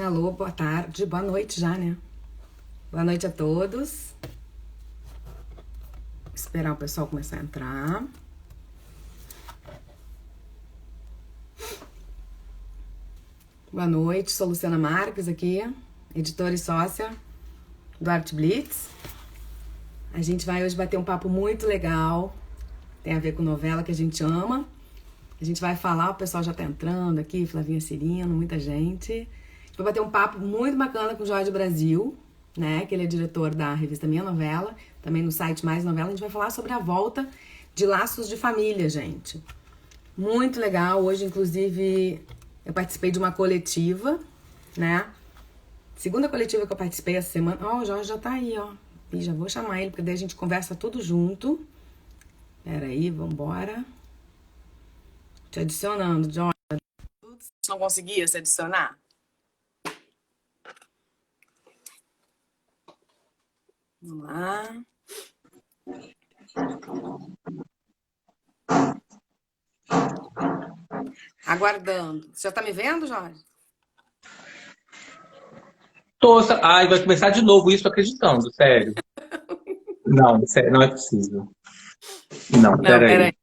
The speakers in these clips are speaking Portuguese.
Alô, boa tarde, boa noite já, né? Boa noite a todos. Esperar o pessoal começar a entrar. Boa noite, sou Luciana Marques aqui, editora e sócia do Art Blitz. A gente vai hoje bater um papo muito legal, tem a ver com novela que a gente ama. A gente vai falar, o pessoal já tá entrando aqui, Flavinha Cirino, muita gente. A gente vai bater um papo muito bacana com o Jorge Brasil, né? Que ele é diretor da revista Minha Novela, também no site Mais Novela. A gente vai falar sobre a volta de Laços de Família, gente. Muito legal. Hoje, inclusive, eu participei de uma coletiva, né? Segunda coletiva que eu participei essa semana. Ó, o Jorge já tá aí, ó. E já vou chamar ele, porque daí a gente conversa tudo junto. Peraí, vambora. Te adicionando, Jorge. Não conseguia se adicionar? Vamos lá. Aguardando. Você já tá me vendo, Jorge? Ai, vai começar de novo isso acreditando, sério. Não, sério, não é possível. Não, Não, peraí. peraí.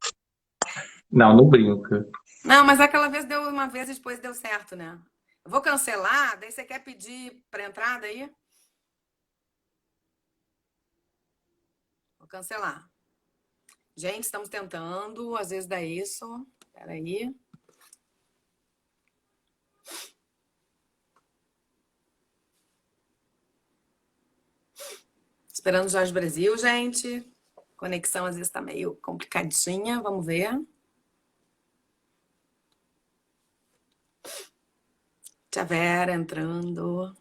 Não, não brinca. Não, mas aquela vez deu uma vez e depois deu certo, né? Eu vou cancelar, daí você quer pedir pra entrada aí? Vou cancelar. Gente, estamos tentando, às vezes dá isso. Peraí. Esperando o Jorge Brasil, gente. Conexão às vezes tá meio complicadinha, vamos ver. Tia Vera entrando.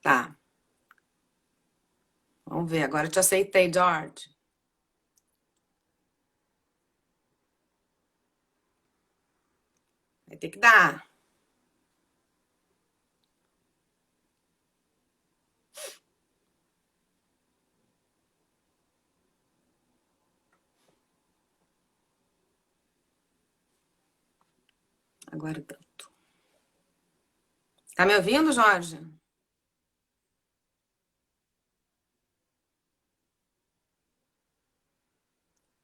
Tá, vamos ver. Agora eu te aceitei, George. Vai ter que dar. Agora tanto. Tá me ouvindo, Jorge?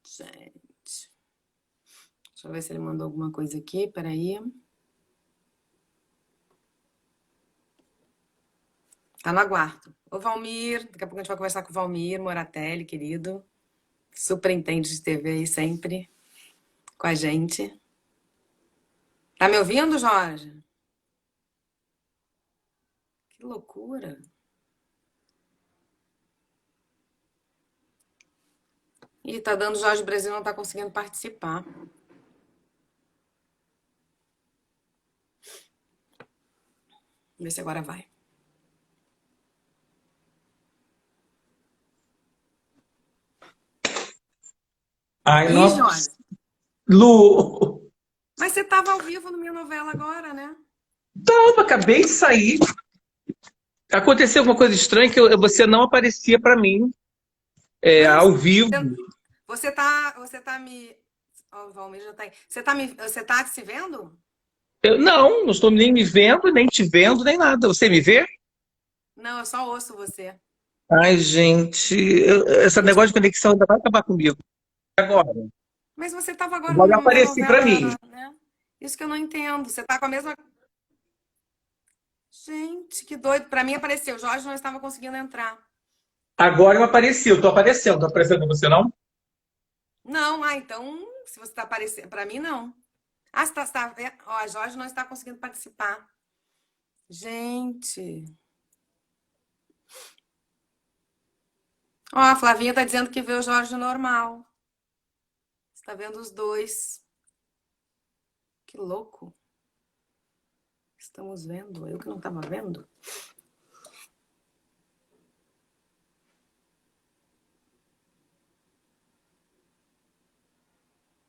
Gente. Deixa eu ver se ele mandou alguma coisa aqui. Peraí. Tá no aguardo. Ô, Valmir. Daqui a pouco a gente vai conversar com o Valmir Moratelli, querido. Superintendente de TV aí sempre com a gente. Tá me ouvindo, Jorge? Que loucura. Ih, tá dando Jorge Brasil, não tá conseguindo participar. Vamos ver se agora vai. Ai, Ih, não. Jorge. Lu, Mas você tava ao vivo no Minha Novela agora, né? eu acabei de sair. Aconteceu alguma coisa estranha que você não aparecia pra mim, Mas ao vivo. você tá me... Ó, o Valmir já tá aí. Você tá se vendo? Não estou nem me vendo, nem te vendo, nem nada. Você me vê? Não, eu só ouço você. Ai, gente, esse negócio de conexão ainda vai acabar comigo. Agora, Mas você tava agora agora eu no Minha apareci pra mim. Novela, né? Isso que eu não entendo. Você tá com a mesma... Gente, que doido. Pra mim apareceu. Jorge não estava conseguindo entrar. Agora eu apareci, eu tô aparecendo. Tô aparecendo pra você, não? Não, então, se você tá aparecendo... Pra mim, não. Ah, você tá vendo? Ó, Jorge não está conseguindo participar. Gente. Ó, a Flavinha tá dizendo que vê o Jorge normal. Você tá vendo os dois. Que louco. Estamos vendo. Eu que não tava vendo.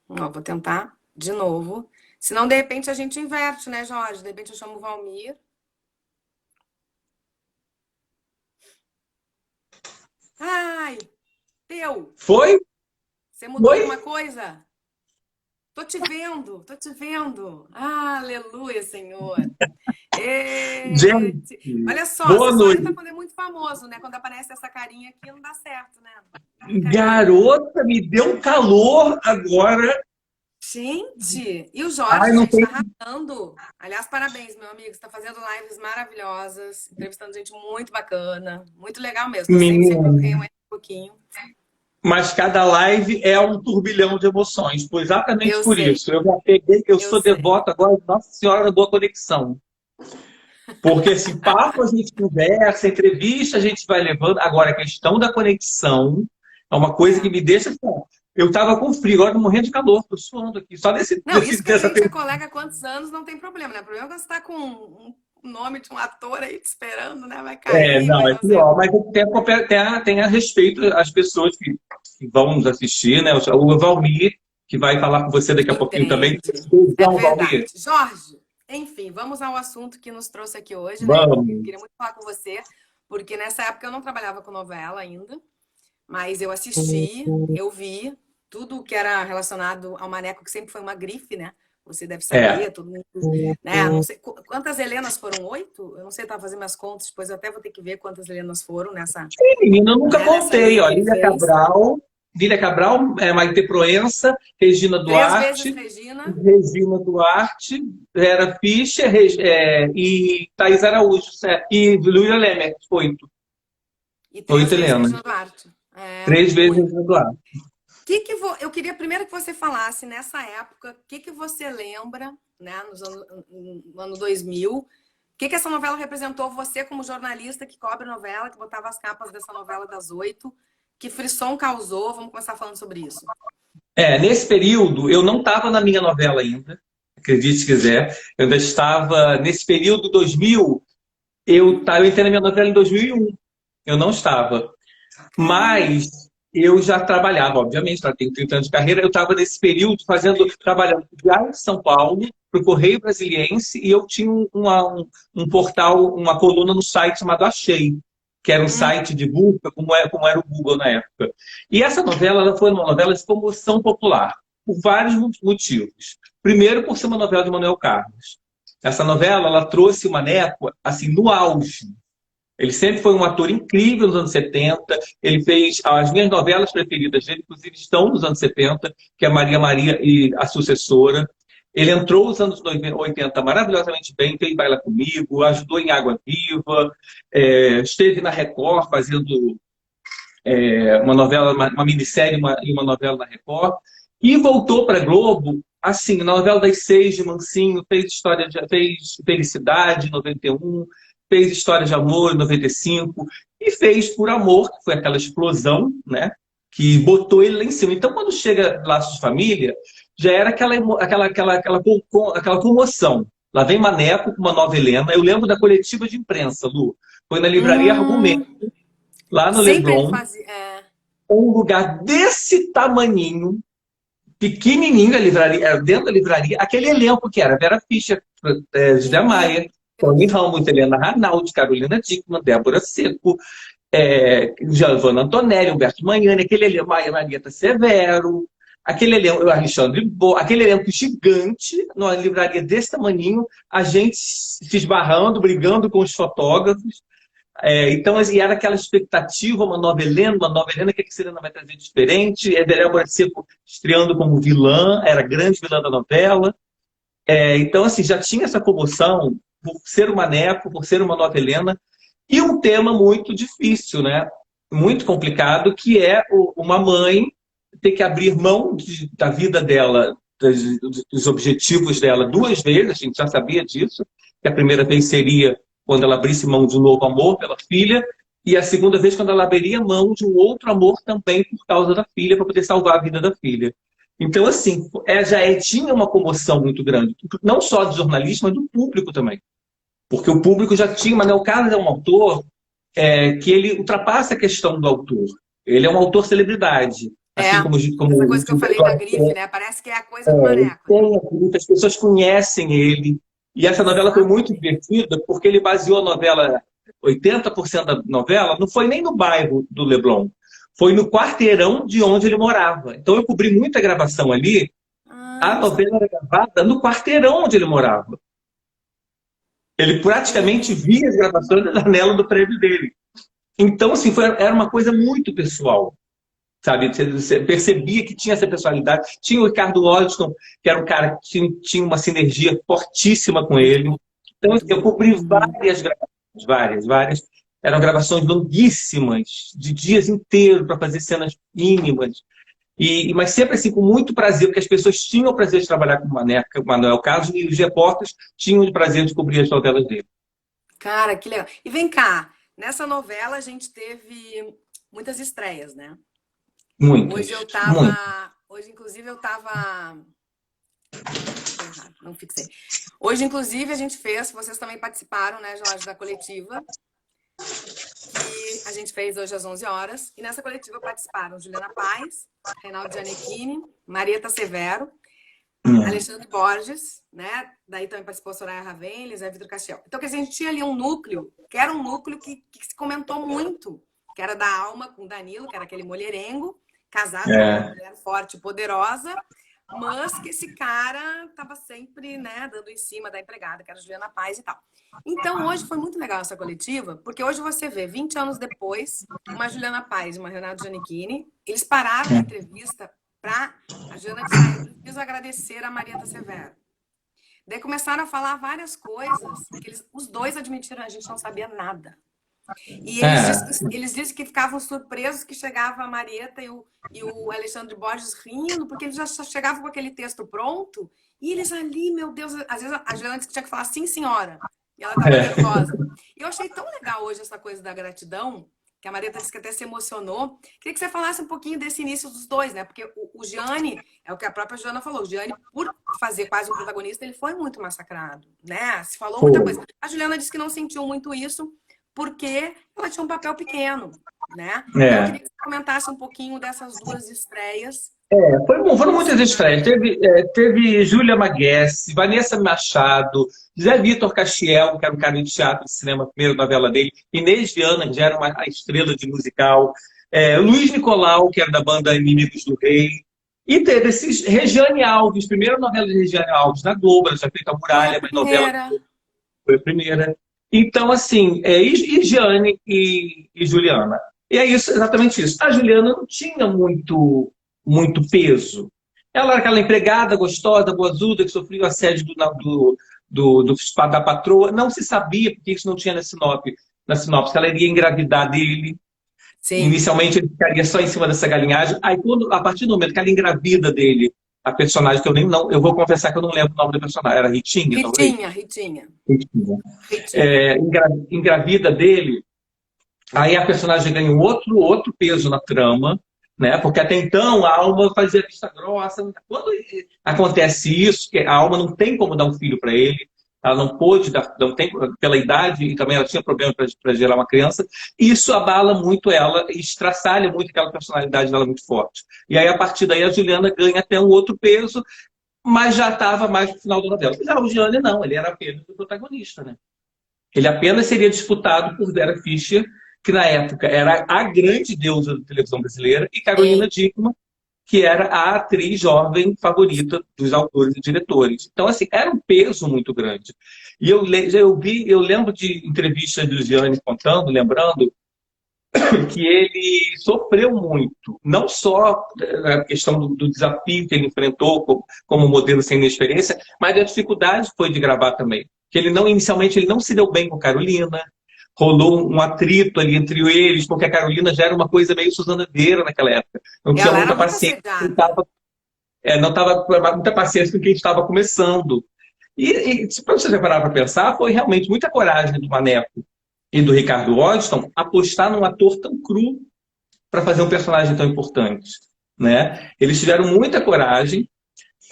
Ó, vou tentar de novo. Senão, de repente, a gente inverte, né, Jorge? De repente eu chamo o Valmir. Ai, deu! Foi? Você mudou Foi? alguma coisa? Tô te vendo, tô te vendo. Ah, aleluia, Senhor. Gente, Olha só, você boa só entra noite. quando é muito famoso, né? Quando aparece essa carinha aqui, não dá certo, né? Fica ali. Garota, me deu um calor agora. Gente, e o Ai, Jorge, não gente, tem. está arrasando. Aliás, parabéns, meu amigo. Você está fazendo lives maravilhosas, entrevistando gente muito bacana, muito legal mesmo. Eu sempre Menino. eu entro um pouquinho. Mas cada live é um turbilhão de emoções. Foi exatamente Eu por sei, isso. Eu já peguei, eu eu sou sei. devoto agora de Nossa Senhora da Boa Conexão. Porque esse papo a gente conversa, entrevista a gente vai levando. Agora, a questão da conexão é uma coisa que É. me deixa assim. Ó, eu tava com frio, agora tô morrendo de calor, tô suando aqui. Só Não, isso que a dessa gente é pergunta. colega há quantos anos não tem problema, né? O problema é quando você está com um nome de um ator aí te esperando, né? Vai É, cair, não, vai é não sei o pior. Mas tem a respeito às pessoas que vão nos assistir, né? O Valmir, que vai falar com você daqui a pouquinho também. Entende. É Beijão, Valmir. verdade. Jorge, enfim, vamos ao assunto que nos trouxe aqui hoje, né? Eu Vamos. queria muito falar com você, porque nessa época eu não trabalhava com novela ainda, mas eu assisti, eu vi tudo que era relacionado ao Maneco, que sempre foi uma grife, né? Você deve É. saber, todo mundo, né? Não sei quantas Helenas foram, 8? Eu não sei, estava fazendo minhas contas, depois eu até vou ter que ver quantas Helenas foram Menina, eu nunca nessa contei, linha ó. que ele fez. Lília Cabral, Maite Proença, Regina 3 vezes Duarte, Regina Regina Duarte, Vera Fischer e Thaís Araújo, e Lúlia Lemer, 8. e três 8 vezes Helena. Regina Duarte. É, 3 vezes muito. Regina Duarte. Eu queria primeiro que você falasse nessa época, o que você lembra, né, no ano 2000, o que essa novela representou você como jornalista que cobre novela, que botava as capas dessa novela das 8, que frisson causou? Vamos começar falando sobre isso. Nesse período, eu não estava na minha novela ainda, acredite se quiser. Eu ainda estava, nesse período 2000, eu entrei na minha novela em 2001. Eu não estava. Caramba! Mas eu já trabalhava, obviamente, já tenho 30 anos de carreira, eu estava nesse período trabalhando no Diário de São Paulo, para o Correio Brasiliense, e eu tinha um portal, uma coluna no site chamado Achei, que era um site de busca, como era o Google na época. E essa novela ela foi uma novela de comoção popular, por vários motivos. Primeiro, por ser uma novela de Manuel Carlos. Essa novela ela trouxe o Maneco assim, no auge. Ele sempre foi um ator incrível nos anos 70. Ele fez as minhas novelas preferidas dele, inclusive estão nos anos 70, que é Maria Maria e A Sucessora. Ele entrou nos anos 80 maravilhosamente bem, fez Baila Comigo, ajudou em Água Viva, esteve na Record fazendo uma novela, uma minissérie e uma novela na Record, e voltou para a Globo, assim, na novela das 6 de Mansinho, fez Felicidade em 91, fez História de Amor em 95, e fez Por Amor, que foi aquela explosão, né? Que botou ele lá em cima. Então, quando chega Laços de Família, já era aquela comoção. Lá vem Maneco com uma nova Helena. Eu lembro da coletiva de imprensa, Lu. Foi na livraria Argumento, Hum, lá no sempre ele Leblon, fazia. É. um lugar desse tamaninho, pequenininho, a livraria, dentro da livraria, aquele elenco que era Vera Fischer, José Meu Maia, Tony Deus. Ramos, Helena Ranaldi, Carolina Dickmann, Débora Seco, Giovanna Antonelli, Humberto Magnani, aquele elenco, Marieta Severo, aquele elenco, Alexandre Bo, aquele elenco gigante, numa livraria desse tamaninho, a gente se esbarrando, brigando com os fotógrafos. Então, assim, era aquela expectativa, uma nova Helena, o que a Serena vai trazer diferente? Débora Seco estreando como vilã, era a grande vilã da novela. Então, assim, já tinha essa comoção por ser uma Neco, por ser uma nova Helena, e um tema muito difícil, né? Muito complicado, que é uma mãe ter que abrir mão da vida dela, dos objetivos dela duas vezes, a gente já sabia disso, que a primeira vez seria quando ela abrisse mão de um novo amor pela filha, e a segunda vez quando ela abriria mão de um outro amor também por causa da filha, para poder salvar a vida da filha. Então, assim, tinha uma comoção muito grande, não só do jornalista, mas do público também. Porque o público já tinha, mas o Carlos é um autor que ele ultrapassa a questão do autor. Ele é um autor celebridade. É, Assim como essa o coisa que eu falei da grife, né? Parece que é a coisa do Maneco, né? as pessoas conhecem ele. E essa novela foi muito Exatamente. divertida porque ele baseou a novela, 80% da novela, não foi nem no bairro do Leblon, foi no quarteirão de onde ele morava. Então eu cobri muita gravação ali A Não novela sabia. era gravada no quarteirão onde ele morava. Ele praticamente via as gravações da janela do prédio dele. Então, assim, era uma coisa muito pessoal, sabe? Você percebia que tinha essa personalidade. Tinha o Ricardo Washington, que era um cara que tinha uma sinergia fortíssima com Muito ele. bom, Então, assim, muito eu bom. cobri Uhum. várias gravações, várias. Eram gravações longuíssimas, de dias inteiros, para fazer cenas mínimas. Mas sempre assim, com muito prazer, porque as pessoas tinham o prazer de trabalhar com o Manuel Carlos, e os repórteres tinham o prazer de cobrir as novelas dele. Cara, que legal. E vem cá, nessa novela a gente teve muitas estreias, né? Hoje eu Muitas, tava. muitas. Hoje, inclusive, eu tava. Opa, foi errado, não fixei. Hoje, inclusive, a gente fez, vocês também participaram, né, Jorge, da coletiva, que a gente fez hoje às 11 horas. E nessa coletiva participaram Juliana Paz, Reinaldo Gianecchini, Marieta Severo, Alexandre Borges, né? Daí também participou Soraya Ravens, Zé Vitor Castiel. Então, quer dizer, a gente tinha ali um núcleo, que era um núcleo que se comentou muito, que era da Alma com o Danilo, que era aquele mulherengo, casado com uma É, mulher forte e poderosa, mas que esse cara estava sempre, né, dando em cima da empregada, que era a Juliana Paz e tal. Então, hoje foi muito legal essa coletiva, porque hoje você vê, 20 anos depois, uma Juliana Paz e uma Renato Giannichini, eles pararam a entrevista para a Juliana disse, eu preciso agradecer a Marieta Severo. Daí começaram a falar várias coisas que os dois admitiram, a gente não sabia nada. E é, eles dizem que ficavam surpresos que chegava a Marieta e o Alexandre Borges rindo, porque eles já chegavam com aquele texto pronto, e eles ali, meu Deus, às vezes a Juliana disse que tinha que falar sim, senhora. E ela estava é. nervosa. E eu achei tão legal hoje essa coisa da gratidão, que a Marieta disse que até se emocionou. Queria que você falasse um pouquinho desse início dos dois, né? Porque o Gianni, é o que a própria Joana falou, o Gianni, por fazer quase um protagonista, ele foi muito massacrado, né? Se falou muita Foi. coisa. A Juliana disse que não sentiu muito isso, porque ela tinha um papel pequeno, né? Então eu É. queria que você comentasse um pouquinho dessas duas estreias Foi bom, foram muitas estreias. emocionantes. Teve Júlia Maguesse, Vanessa Machado, Zé Vitor Castiel, que era um cara de teatro e cinema, a primeira novela dele, Inês Viana, que já era a estrela de musical, Luiz Nicolau, que era da banda Inimigos do Rei, e teve esses Regiane Alves, primeira novela de Regiane Alves na Globo, ela já fez a Foi a Muralha, mas novela primeira. foi a primeira. Então, assim, e Jane e Juliana. E é isso, exatamente isso. A Juliana não tinha muito peso. Ela era aquela empregada gostosa, boazuda, que sofria o assédio da patroa. Não se sabia, porque isso não tinha na sinopse, que ela iria engravidar dele. Sim. Inicialmente ele ficaria só em cima dessa galinhagem. Aí, a partir do momento que ela engravida dele, a personagem que eu nem não, eu vou confessar que eu não lembro o nome da personagem, era Ritinha, talvez? Ritinha, Ritinha. Ritinha. Ritinha. Engravida dele, aí a personagem ganha um outro peso na trama, né? Porque até então a Alma fazia vista grossa. Quando acontece isso, que a Alma não tem como dar um filho para ele, ela não pôde dar, não tem, pela idade, e também ela tinha problema para gerar uma criança, e isso abala muito ela, e estraçalha muito aquela personalidade dela muito forte. E aí, a partir daí, a Juliana ganha até um outro peso, mas já estava mais no final da novela. Já o Gianni não, ele era apenas o protagonista, né? Ele apenas seria disputado por Vera Fischer, que na época era a grande deusa da televisão brasileira, e Carolina Sim. Dickmann, que era a atriz jovem favorita dos autores e diretores. Então, assim, era um peso muito grande. E eu lembro de entrevistas do Gianni contando, lembrando, que ele sofreu muito, não só a questão do desafio que ele enfrentou como modelo sem experiência, mas a dificuldade foi de gravar também. Que inicialmente ele não se deu bem com Carolina, rolou um atrito ali entre eles, porque a Carolina já era uma coisa meio Suzana Vieira naquela época. Não tinha Ela era muita muito paciência, assediada. não estava muita paciência com quem estava começando. E para você parar para pensar, foi realmente muita coragem do Maneco e do Ricardo Washington apostar num ator tão cru para fazer um personagem tão importante, né? Eles tiveram muita coragem.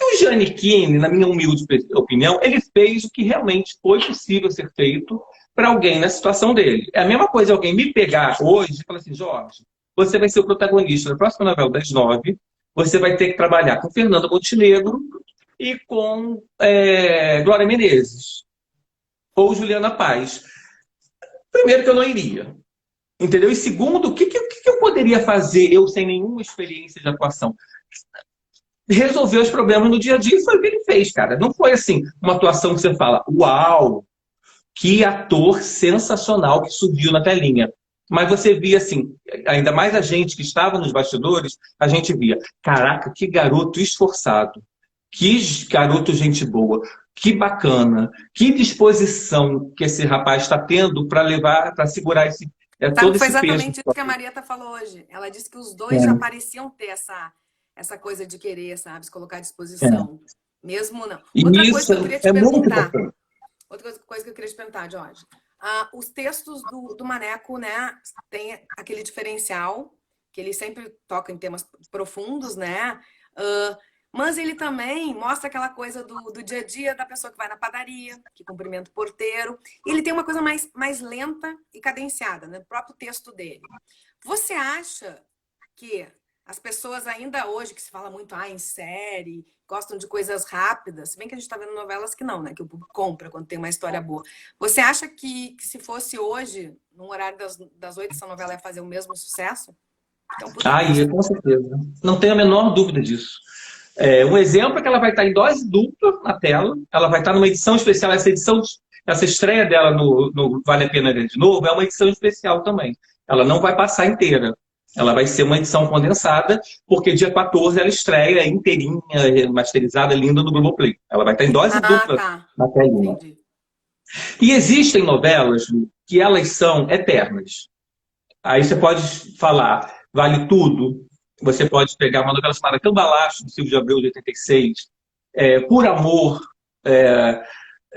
E o Giannichini, na minha humilde opinião, ele fez o que realmente foi possível ser feito para alguém na situação dele. É a mesma coisa alguém me pegar hoje e falar assim, Jorge, você vai ser o protagonista da próxima novela das 9, você vai ter que trabalhar com Fernanda Montenegro e com Glória Menezes ou Juliana Paz. Primeiro que eu não iria. Entendeu? E segundo, o que eu poderia fazer eu sem nenhuma experiência de atuação? resolver os problemas no dia a dia, e foi o que ele fez, cara. Não foi assim, uma atuação que você fala, uau, que ator sensacional que subiu na telinha. Mas você via assim, ainda mais a gente que estava nos bastidores, a gente via, caraca, que garoto esforçado, que garoto gente boa, que bacana, que disposição que esse rapaz está tendo para levar, para segurar Sabe todo que foi esse peso. exatamente isso que a Marieta falou hoje. Ela disse que os dois já É, pareciam ter essa coisa de querer, sabe, se colocar à é. disposição. Mesmo não. Outra E coisa isso que eu queria te é muito perguntar, importante. outra coisa que eu queria te perguntar, Jorge. Os textos do Maneco, né, tem aquele diferencial, que ele sempre toca em temas profundos, né? Mas ele também mostra aquela coisa do dia a dia da pessoa que vai na padaria, que cumprimenta o porteiro. Ele tem uma coisa mais lenta e cadenciada, né, no próprio texto dele. Você acha que as pessoas ainda hoje, que se fala muito em série, gostam de coisas rápidas, se bem que a gente está vendo novelas que não, né? Que o público compra quando tem uma história boa. Você acha que se fosse hoje, no horário das 8, essa novela ia fazer o mesmo sucesso? Então, puta Aí, texto. com certeza. Não tenho a menor dúvida disso. Um exemplo é que ela vai estar em dose dupla na tela, ela vai estar numa edição especial. Essa estreia dela no Vale a Pena Ver de Novo é uma edição especial também. Ela não vai passar inteira. Ela vai ser uma edição condensada, porque dia 14 ela estreia inteirinha, masterizada, linda no Globoplay. Ela vai estar em dose dupla Tá. na telinha. Entendi. E existem novelas que elas são eternas. Aí você pode falar, vale tudo. Você pode pegar uma novela chamada Cambalacho, do Silvio de Abreu, de 86, Por Amor, é,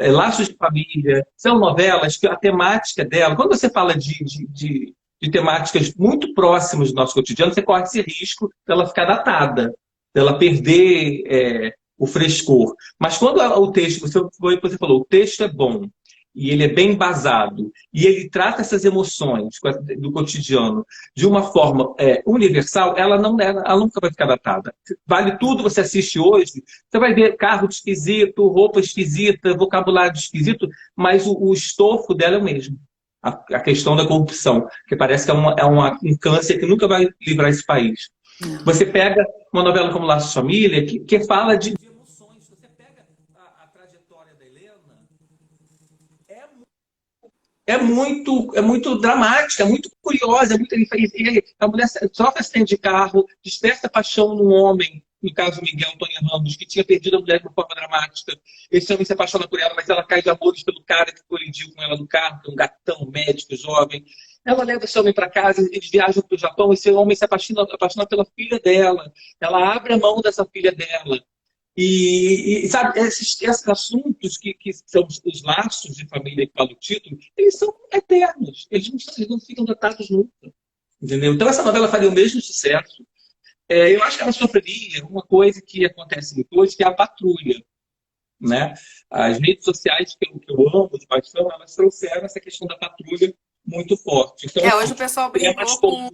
Laços de Família. São novelas que a temática dela, quando você fala de temáticas muito próximas do nosso cotidiano, você corre esse risco dela ficar datada, dela perder o frescor. Mas quando o texto, você falou, o texto é bom, e ele é bem embasado, e ele trata essas emoções do cotidiano de uma forma universal, ela nunca vai ficar datada. Vale tudo, você assiste hoje, você vai ver carro esquisito, roupa esquisita, vocabulário esquisito, mas o estofo dela é o mesmo. A questão da corrupção, que parece que um câncer que nunca vai livrar esse país. Você pega uma novela como Laços de Família, que fala de emoções. Você pega a trajetória da Helena, é muito dramática, é muito curiosa. A mulher sofre acidente de carro, desperta paixão num homem, no caso Miguel Antônio Ramos, que tinha perdido a mulher de uma forma dramática. Esse homem se apaixona por ela, mas ela cai de amores pelo cara que colidiu com ela no carro, que é um gatão médico jovem. Ela leva esse homem para casa, eles viajam para o Japão, esse homem se apaixona pela filha dela. Ela abre a mão dessa filha dela. Sabe, esses assuntos que são os laços de família que fala o título, eles são eternos. Eles não ficam datados nunca. Entendeu? Então essa novela faria o mesmo sucesso. Eu acho que ela sofreria uma coisa que acontece depois, que é a patrulha. Né? As redes sociais que eu amo de paixão, elas trouxeram essa questão da patrulha muito forte. Então, Hoje o pessoal temas brincou como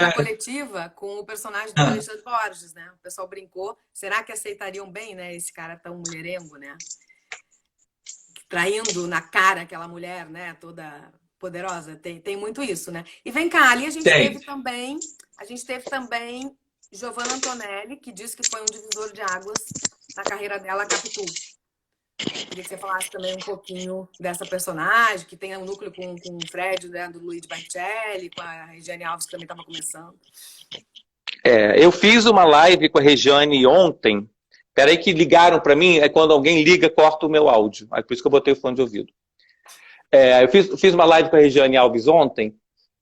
na coletiva com o personagem do Alexandre Borges, né? O pessoal brincou. Será que aceitariam bem, né? Esse cara tão mulherengo, né? Traindo na cara aquela mulher, né? Toda poderosa. Tem muito isso, né? E vem cá, ali a gente teve também Giovanna Antonelli, que disse que foi um divisor de águas na carreira dela, a Capitu. Queria que você falasse também um pouquinho dessa personagem, que tem um núcleo com o Fred, né, do Luigi Batistelli, com a Regiane Alves, que também estava começando. Eu fiz uma live com a Regiane ontem. Peraí que ligaram para mim, quando alguém liga, corta o meu áudio. Aí por isso que eu botei o fone de ouvido. Eu fiz uma live com a Regiane Alves ontem,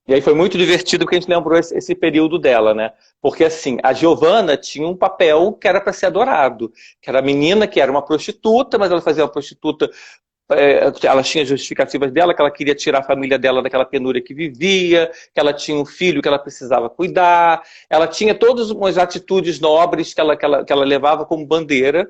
e aí foi muito divertido porque a gente lembrou esse período dela, né? Porque, assim, a Giovanna tinha um papel que era para ser adorado. Que era a menina que era uma prostituta, mas ela fazia uma prostituta... ela tinha justificativas dela, que ela queria tirar a família dela daquela penúria que vivia, que ela tinha um filho que ela precisava cuidar. Ela tinha todas umas atitudes nobres que ela levava como bandeira.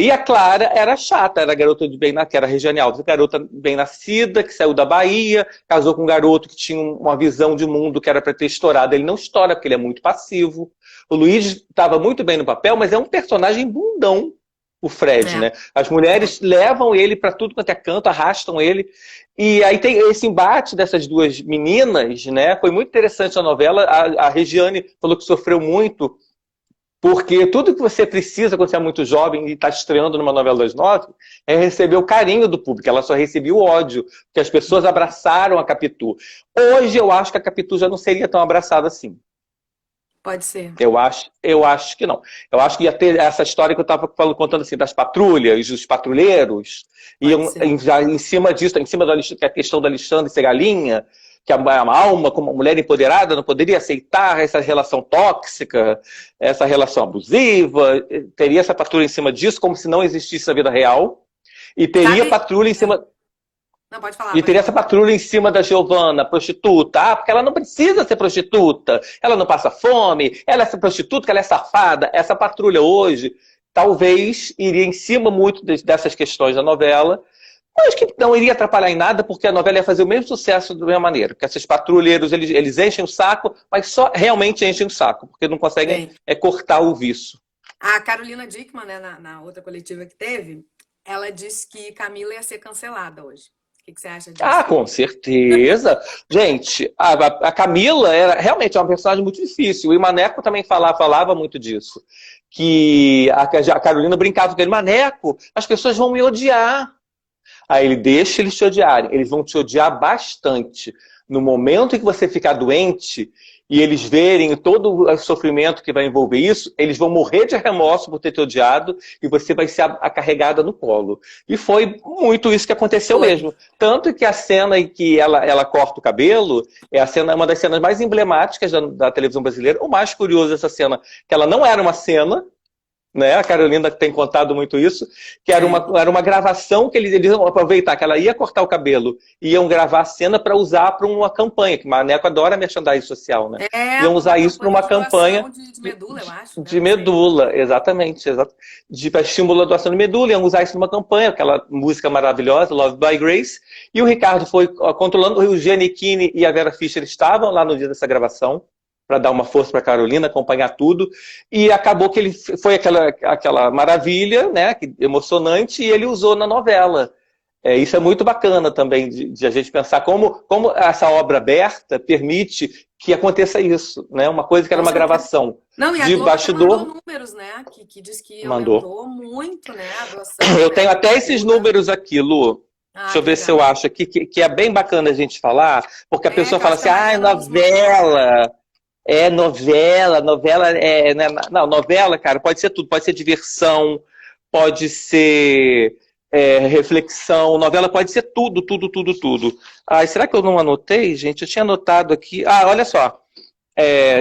E a Clara era chata, era a garota de bem que era a Regiane Alves, garota bem nascida, que saiu da Bahia, casou com um garoto que tinha uma visão de mundo que era para ter estourado. Ele não estoura, porque ele é muito passivo. O Luigi estava muito bem no papel, mas é um personagem bundão, o Fred, né? As mulheres levam ele para tudo quanto é canto, arrastam ele. E aí tem esse embate dessas duas meninas, né? Foi muito interessante a novela. A Regiane falou que sofreu muito Porque tudo que você precisa quando você é muito jovem e está estreando numa novela das 9 é receber o carinho do público. Ela só recebia o ódio, porque as pessoas abraçaram a Capitu. Hoje eu acho que a Capitu já não seria tão abraçada assim. Pode ser. Eu acho que não. Eu acho que ia ter essa história que eu estava contando assim, das patrulhas, dos patrulheiros, já em cima disso, em cima que é a questão do Alexandre ser galinha, que a alma, como uma mulher empoderada, não poderia aceitar essa relação tóxica, essa relação abusiva. Teria essa patrulha em cima disso, como se não existisse na vida real. E teria patrulha em cima. Não, pode falar. E teria essa patrulha em cima da Giovana, prostituta. Porque ela não precisa ser prostituta. Ela não passa fome. Ela é prostituta, porque ela é safada. Essa patrulha hoje, talvez, iria em cima muito dessas questões da novela. Mas que não iria atrapalhar em nada, porque a novela ia fazer o mesmo sucesso da mesma maneira. Porque esses patrulheiros, eles enchem o saco, mas só realmente enchem o saco. Porque não conseguem cortar o vício. A Carolina Dickmann, né, na outra coletiva que teve, ela disse que Camila ia ser cancelada hoje. O que você acha disso? Ah, com certeza. Gente, a Camila realmente é uma personagem muito difícil. E o Maneco também falava muito disso. Que a Carolina brincava com ele, Maneco, as pessoas vão me odiar. Aí ele deixa eles te odiarem. Eles vão te odiar bastante. No momento em que você ficar doente e eles verem todo o sofrimento que vai envolver isso, eles vão morrer de remorso por ter te odiado e você vai ser a carregada no colo. E foi muito isso que aconteceu mesmo. Tanto que a cena em que ela corta o cabelo é uma das cenas mais emblemáticas da televisão brasileira. O mais curioso dessa cena, que ela não era uma cena, né? A Carolina tem contado muito isso, que era uma gravação que eles iam aproveitar, que ela ia cortar o cabelo, iam gravar a cena para usar para uma campanha, que o Maneco adora merchandising social, né? Iam usar isso para uma campanha de medula, eu acho. De medula, exatamente. Para estimular a doação de medula, iam usar isso numa campanha, aquela música maravilhosa, Love by Grace, e o Ricardo foi controlando, o Giannichini e a Vera Fischer estavam lá no dia dessa gravação, para dar uma força para a Carolina, acompanhar tudo, e acabou que ele foi aquela maravilha, né, emocionante, e ele usou na novela. Isso é muito bacana também, de a gente pensar como essa obra aberta permite que aconteça isso, né, uma coisa que era uma gravação de bastidor. Mandou números, né, que diz que aumentou muito, né, a doação. Eu tenho até esses números aqui, Lu. Deixa eu ver se eu acho aqui, que é bem bacana a gente falar, porque a pessoa fala assim, novela... novela né? Não, novela, cara, pode ser tudo, pode ser diversão, pode ser reflexão, novela pode ser tudo. Será que eu não anotei, gente? Eu tinha anotado aqui. Olha só.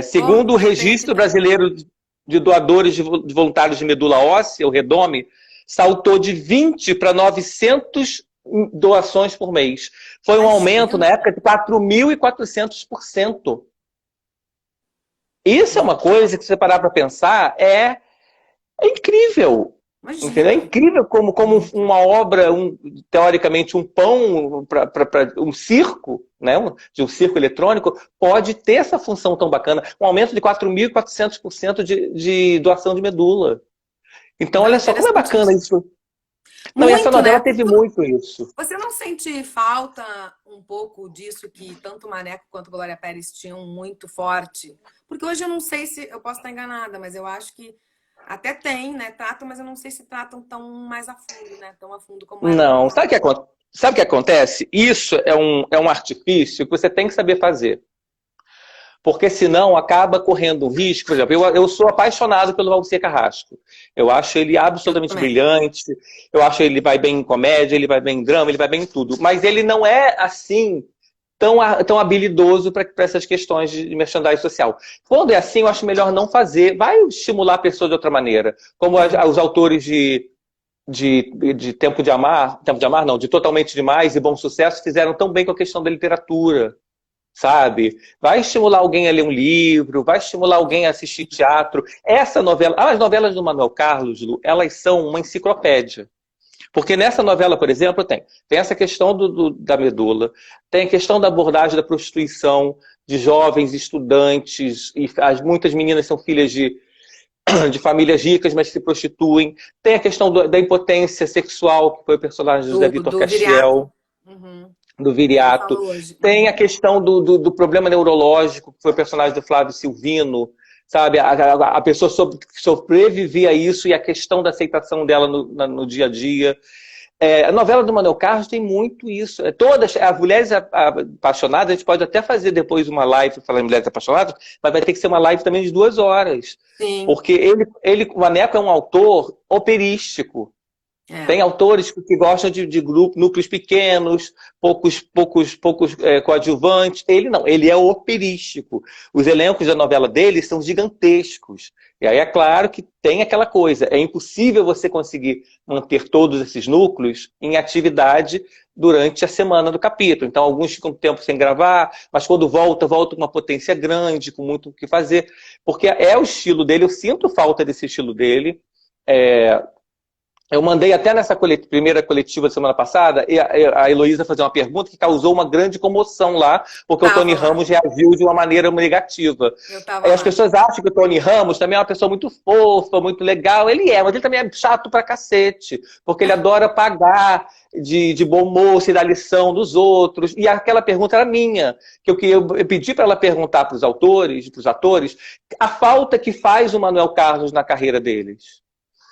Segundo o Registro Brasileiro de Doadores de Voluntários de Medula Óssea, o Redome, saltou de 20 para 900 doações por mês. Foi um aumento, na época, de 4.400%. Isso é uma coisa que, se você parar para pensar, é incrível. Entendeu? É incrível como uma obra, teoricamente, um pão para um circo, né? De um circo eletrônico, pode ter essa função tão bacana. Um aumento de 4.400% de doação de medula. Então, olha só como é bacana isso. Não, e essa novela teve muito isso. Você não sente falta um pouco disso que tanto o Maneco quanto Glória Pérez tinham muito forte? Porque hoje eu não sei se... Eu posso estar enganada, mas eu acho que até tem, né? Tratam, mas eu não sei se tratam tão mais a fundo, né? Tão a fundo como... Não, sabe o que acontece? Isso é um artifício que você tem que saber fazer. Porque senão acaba correndo um risco. Por exemplo, eu sou apaixonado pelo Valcir Carrasco. Eu acho ele absolutamente brilhante. Eu acho ele vai bem em comédia, ele vai bem em drama, ele vai bem em tudo. Mas ele não é assim tão habilidoso para essas questões de merchandising social. Quando é assim, eu acho melhor não fazer. Vai estimular a pessoa de outra maneira. Como os autores de Tempo de Amar, não, de Totalmente Demais e Bom Sucesso fizeram tão bem com a questão da literatura. Sabe? Vai estimular alguém a ler um livro, vai estimular alguém a assistir teatro. Essa novela, as novelas do Manuel Carlos, Lu, elas são uma enciclopédia. Porque nessa novela, por exemplo, tem essa questão da medula, tem a questão da abordagem da prostituição de jovens estudantes, e muitas meninas são filhas de famílias ricas, mas se prostituem. Tem a questão da impotência sexual, que foi o personagem do José Vitor Castiel. Do Viriato. Tem a questão do problema neurológico, que foi o personagem do Flávio Silvino, sabe? A pessoa sobreviver a isso e a questão da aceitação dela no dia a dia. A novela do Manuel Carlos tem muito isso. Todas as mulheres apaixonadas, a gente pode até fazer depois uma live falando em mulheres apaixonadas, mas vai ter que ser uma live também de 2 horas. Sim. Porque o Maneco é um autor operístico. Tem autores que gostam de núcleos pequenos, poucos coadjuvantes. Ele não, ele é operístico. Os elencos da novela dele são gigantescos. E aí é claro que tem aquela coisa, é impossível você conseguir manter todos esses núcleos em atividade durante a semana do capítulo. Então alguns ficam tempo sem gravar, mas quando volta com uma potência grande, com muito o que fazer. Porque é o estilo dele, eu sinto falta desse estilo dele. Eu mandei até nessa primeira coletiva da semana passada, a Heloísa fazer uma pergunta que causou uma grande comoção lá, porque o Tony Ramos reagiu de uma maneira negativa. As pessoas acham que o Tony Ramos também é uma pessoa muito fofa, muito legal. Ele é, mas ele também é chato pra cacete, porque ele adora pagar de bom moço e dar lição dos outros. E aquela pergunta era minha, que eu pedi para ela perguntar para os autores, para os atores, a falta que faz o Manuel Carlos na carreira deles.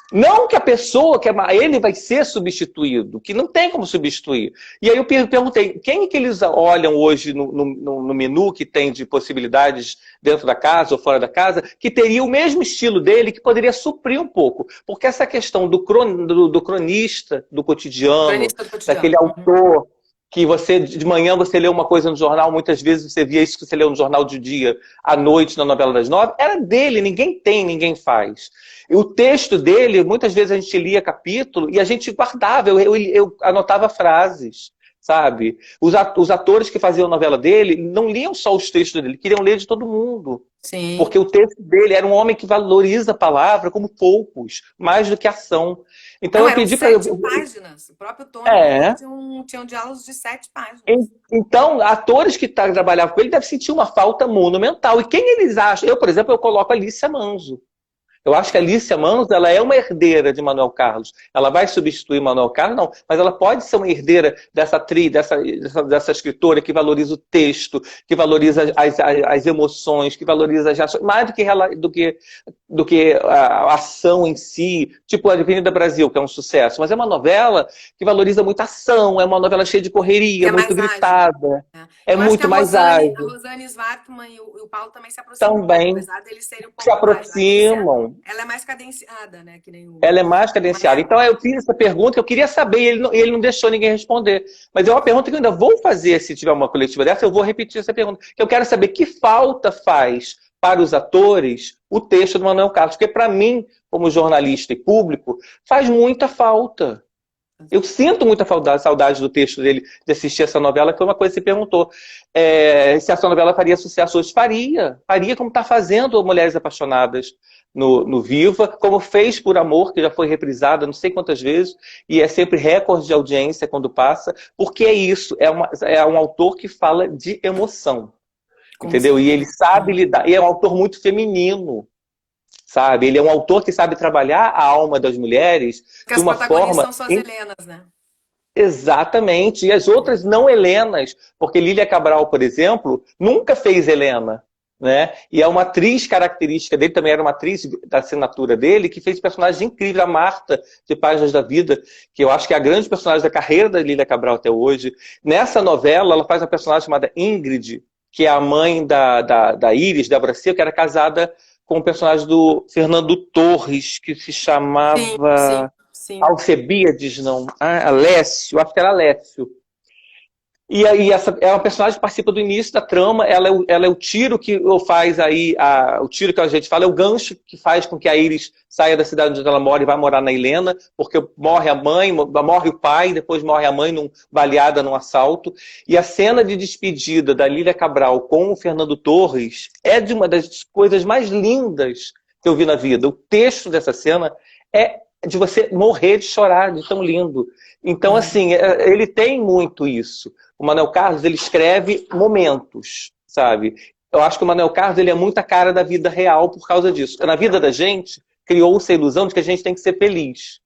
Não que a pessoa, ele vai ser substituído, que não tem como substituir. E aí eu perguntei, quem que eles olham hoje no menu que tem de possibilidades dentro da casa ou fora da casa, que teria o mesmo estilo dele, que poderia suprir um pouco. Porque essa questão do cronista do cotidiano, daquele autor que de manhã você lê uma coisa no jornal, muitas vezes você via isso que você leu no jornal de dia, à noite, na novela das 9, era dele, ninguém faz. E o texto dele, muitas vezes a gente lia capítulo e a gente guardava, eu anotava frases, sabe? Os atores que faziam a novela dele não liam só os textos dele, queriam ler de todo mundo. Sim. Porque o texto dele era um homem que valoriza a palavra como poucos, mais do que ação. Então não, eu pedi para 7 páginas. O próprio Tony tinha diálogos de 7 páginas. Então, atores que trabalhavam com ele devem sentir uma falta monumental. E quem eles acham? Eu, por exemplo, eu coloco a Alicia Manso. Eu acho que a Alicia Manso, ela é uma herdeira de Manuel Carlos. Ela vai substituir Manuel Carlos? Não. Mas ela pode ser uma herdeira dessa atriz, dessa escritora que valoriza o texto, que valoriza as emoções, que valoriza as reações, mais do que a ação em si. Tipo a Avenida Brasil, que é um sucesso. Mas é uma novela que valoriza muito a ação, é uma novela cheia de correria, muito gritada. É muito mais ágil. A Rosane Svartman e o Paulo também se aproximam. Também Apesar deles serem um pouco se aproximam. Ela é mais cadenciada, né? Que nem Ela é mais cadenciada. Então eu fiz essa pergunta que eu queria saber e ele não deixou ninguém responder. Mas é uma pergunta que eu ainda vou fazer se tiver uma coletiva dessa, eu vou repetir essa pergunta. Que eu quero saber que falta faz para os atores o texto do Manuel Carlos. Porque para mim, como jornalista e público, faz muita falta. Eu sinto muita saudade do texto dele, de assistir essa novela, que foi uma coisa que você perguntou. Se essa novela faria sucesso hoje, faria como está fazendo Mulheres Apaixonadas no Viva, como fez Por Amor, que já foi reprisada não sei quantas vezes, e é sempre recorde de audiência quando passa, porque é isso, é um autor que fala de emoção, entendeu? E ele sabe lidar, e é um autor muito feminino, sabe? Ele é um autor que sabe trabalhar a alma das mulheres de uma forma... Porque as protagonistas são suas Helenas, né? Exatamente, e as outras não Helenas, porque Lília Cabral, por exemplo, nunca fez Helena, né? E é uma atriz característica dele, também era uma atriz da assinatura dele, que fez personagens incríveis, a Marta, de Páginas da Vida, que eu acho que é a grande personagem da carreira da Lília Cabral até hoje. Nessa novela, ela faz uma personagem chamada Ingrid, que é a mãe da Iris, Débora Seco, que era casada com o personagem do Fernando Torres, que se chamava Alcebiades, não. Alessio, acho que era Alessio. E aí essa é uma personagem que participa do início da trama, ela é o tiro que faz aí, o tiro que a gente fala é o gancho que faz com que a Iris saia da cidade onde ela mora e vá morar na Helena, porque morre a mãe, morre o pai, depois morre a mãe baleada num assalto. E a cena de despedida da Lília Cabral com o Fernando Torres é de uma das coisas mais lindas que eu vi na vida. O texto dessa cena é de você morrer de chorar, de tão lindo. Então, assim, ele tem muito isso. O Manuel Carlos, ele escreve momentos, sabe? Eu acho que o Manuel Carlos, ele é muito a cara da vida real por causa disso. Na vida da gente, criou-se a ilusão de que a gente tem que ser feliz.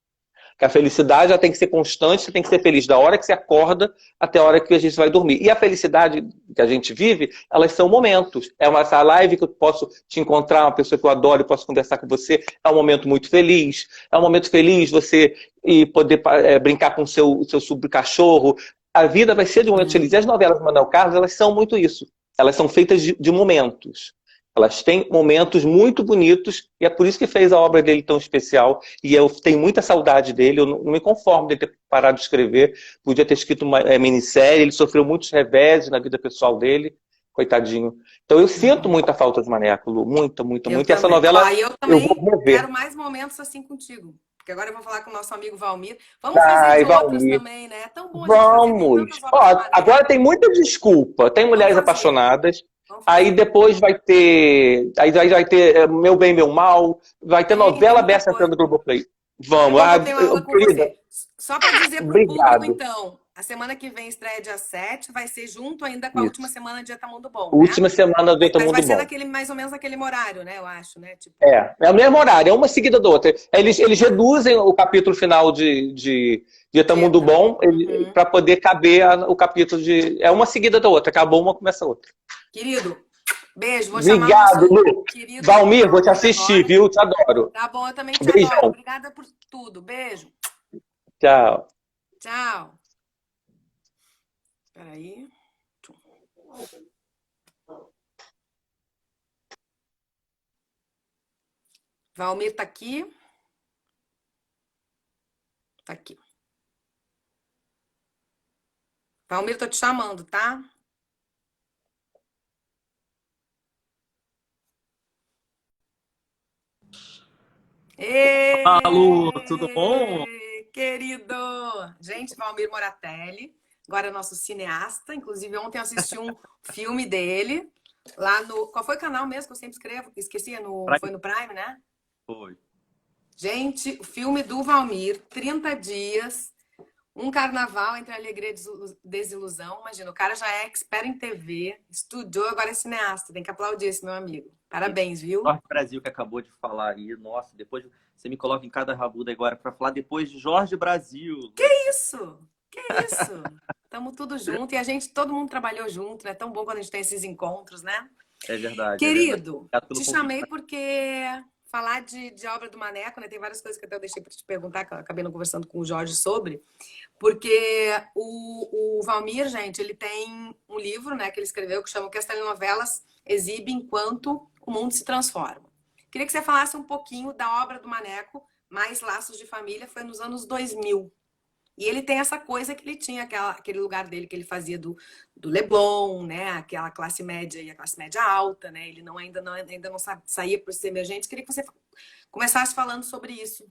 Que a felicidade ela tem que ser constante, você tem que ser feliz da hora que você acorda até a hora que a gente vai dormir. E a felicidade que a gente vive, elas são momentos. Essa live que eu posso te encontrar, uma pessoa que eu adoro e posso conversar com você, é um momento muito feliz. É um momento feliz você ir poder brincar com o seu cachorro. A vida vai ser de momentos felizes. E as novelas do Manuel Carlos, elas são muito isso. Elas são feitas de momentos. Elas têm momentos muito bonitos e é por isso que fez a obra dele tão especial. E eu tenho muita saudade dele, eu não me conformo de ter parado de escrever. Podia ter escrito uma minissérie, ele sofreu muitos reveses na vida pessoal dele, coitadinho. Então eu sinto muita falta de Maneco, Lu, muita, muita, Eu muito. E essa também. novela Ó, e eu também eu vou rever. quero mais momentos assim contigo. Porque agora eu vou falar com o nosso amigo Valmir. Vamos fazer de outras Valmir. também, né? É tão bom a gente fazer, tem Vamos! tantas obras Ó, do Maneco. agora tem muita desculpa. Tem Mulheres fazer. Apaixonadas. Vamos fazer. Aí depois vai ter. Aí vai ter Meu Bem, Meu Mal. Vai ter Tem novela muita aberta coisa. no Globoplay. É Vamos. bom que eu tenho aula com Querida, você. Só para dizer pro público, obrigado. então, a semana que vem estreia dia 7, vai ser junto ainda com a Isso. última semana de Tá Mundo Bom, né? Última semana do Tá Mas Mundo vai ser Bom. naquele, mais ou menos naquele horário, né? Eu acho, né? Tipo... É o mesmo horário, é uma seguida da outra. Eles reduzem o capítulo final de Tá Mundo Bom para poder caber o capítulo de. É uma seguida da outra, acabou uma, começa a outra. Querido, beijo. Vou Obrigado, chamar o Lu. querido Valmir, vou te assistir, agora. viu? Te adoro. Tá bom, eu também te Beijão. adoro. Obrigada por tudo. Beijo. Tchau. Tchau. Peraí. Valmir tá aqui. Tá aqui. Valmir, tô te chamando, tá? Alô, tudo bom? Querido! Gente, Valmir Moratelli, agora é nosso cineasta. Inclusive, ontem eu assisti um filme dele lá no... Qual foi o canal mesmo que eu sempre escrevo? Esqueci, foi no Prime, né? Foi. Gente, o filme do Valmir, 30 dias, um carnaval entre alegria e desilusão. Imagina, o cara já é expert em TV, estudou, agora é cineasta. Tem que aplaudir esse meu amigo. Parabéns, viu? Jorge Brasil que acabou de falar aí. Nossa, depois você me coloca em cada rabuda agora para falar depois de Jorge Brasil. Que isso? Que isso? Tamo tudo junto e a gente, todo mundo trabalhou junto, né? É tão bom quando a gente tem esses encontros, né? É verdade. Querido, é verdade. te chamei porque falar de obra do Maneco, né? Tem várias coisas que até eu deixei para te perguntar, que eu acabei não conversando com o Jorge sobre, porque o Valmir, gente, ele tem um livro, né, que ele escreveu que chama O que as telenovelas exibem enquanto o mundo se transforma. Queria que você falasse um pouquinho da obra do Maneco, mais Laços de Família, foi nos anos 2000. E ele tem essa coisa que ele tinha, aquele lugar dele que ele fazia do Leblon, né? Aquela classe média e a classe média alta, né? Ele ainda não saía por ser emergente. Queria que você começasse falando sobre isso.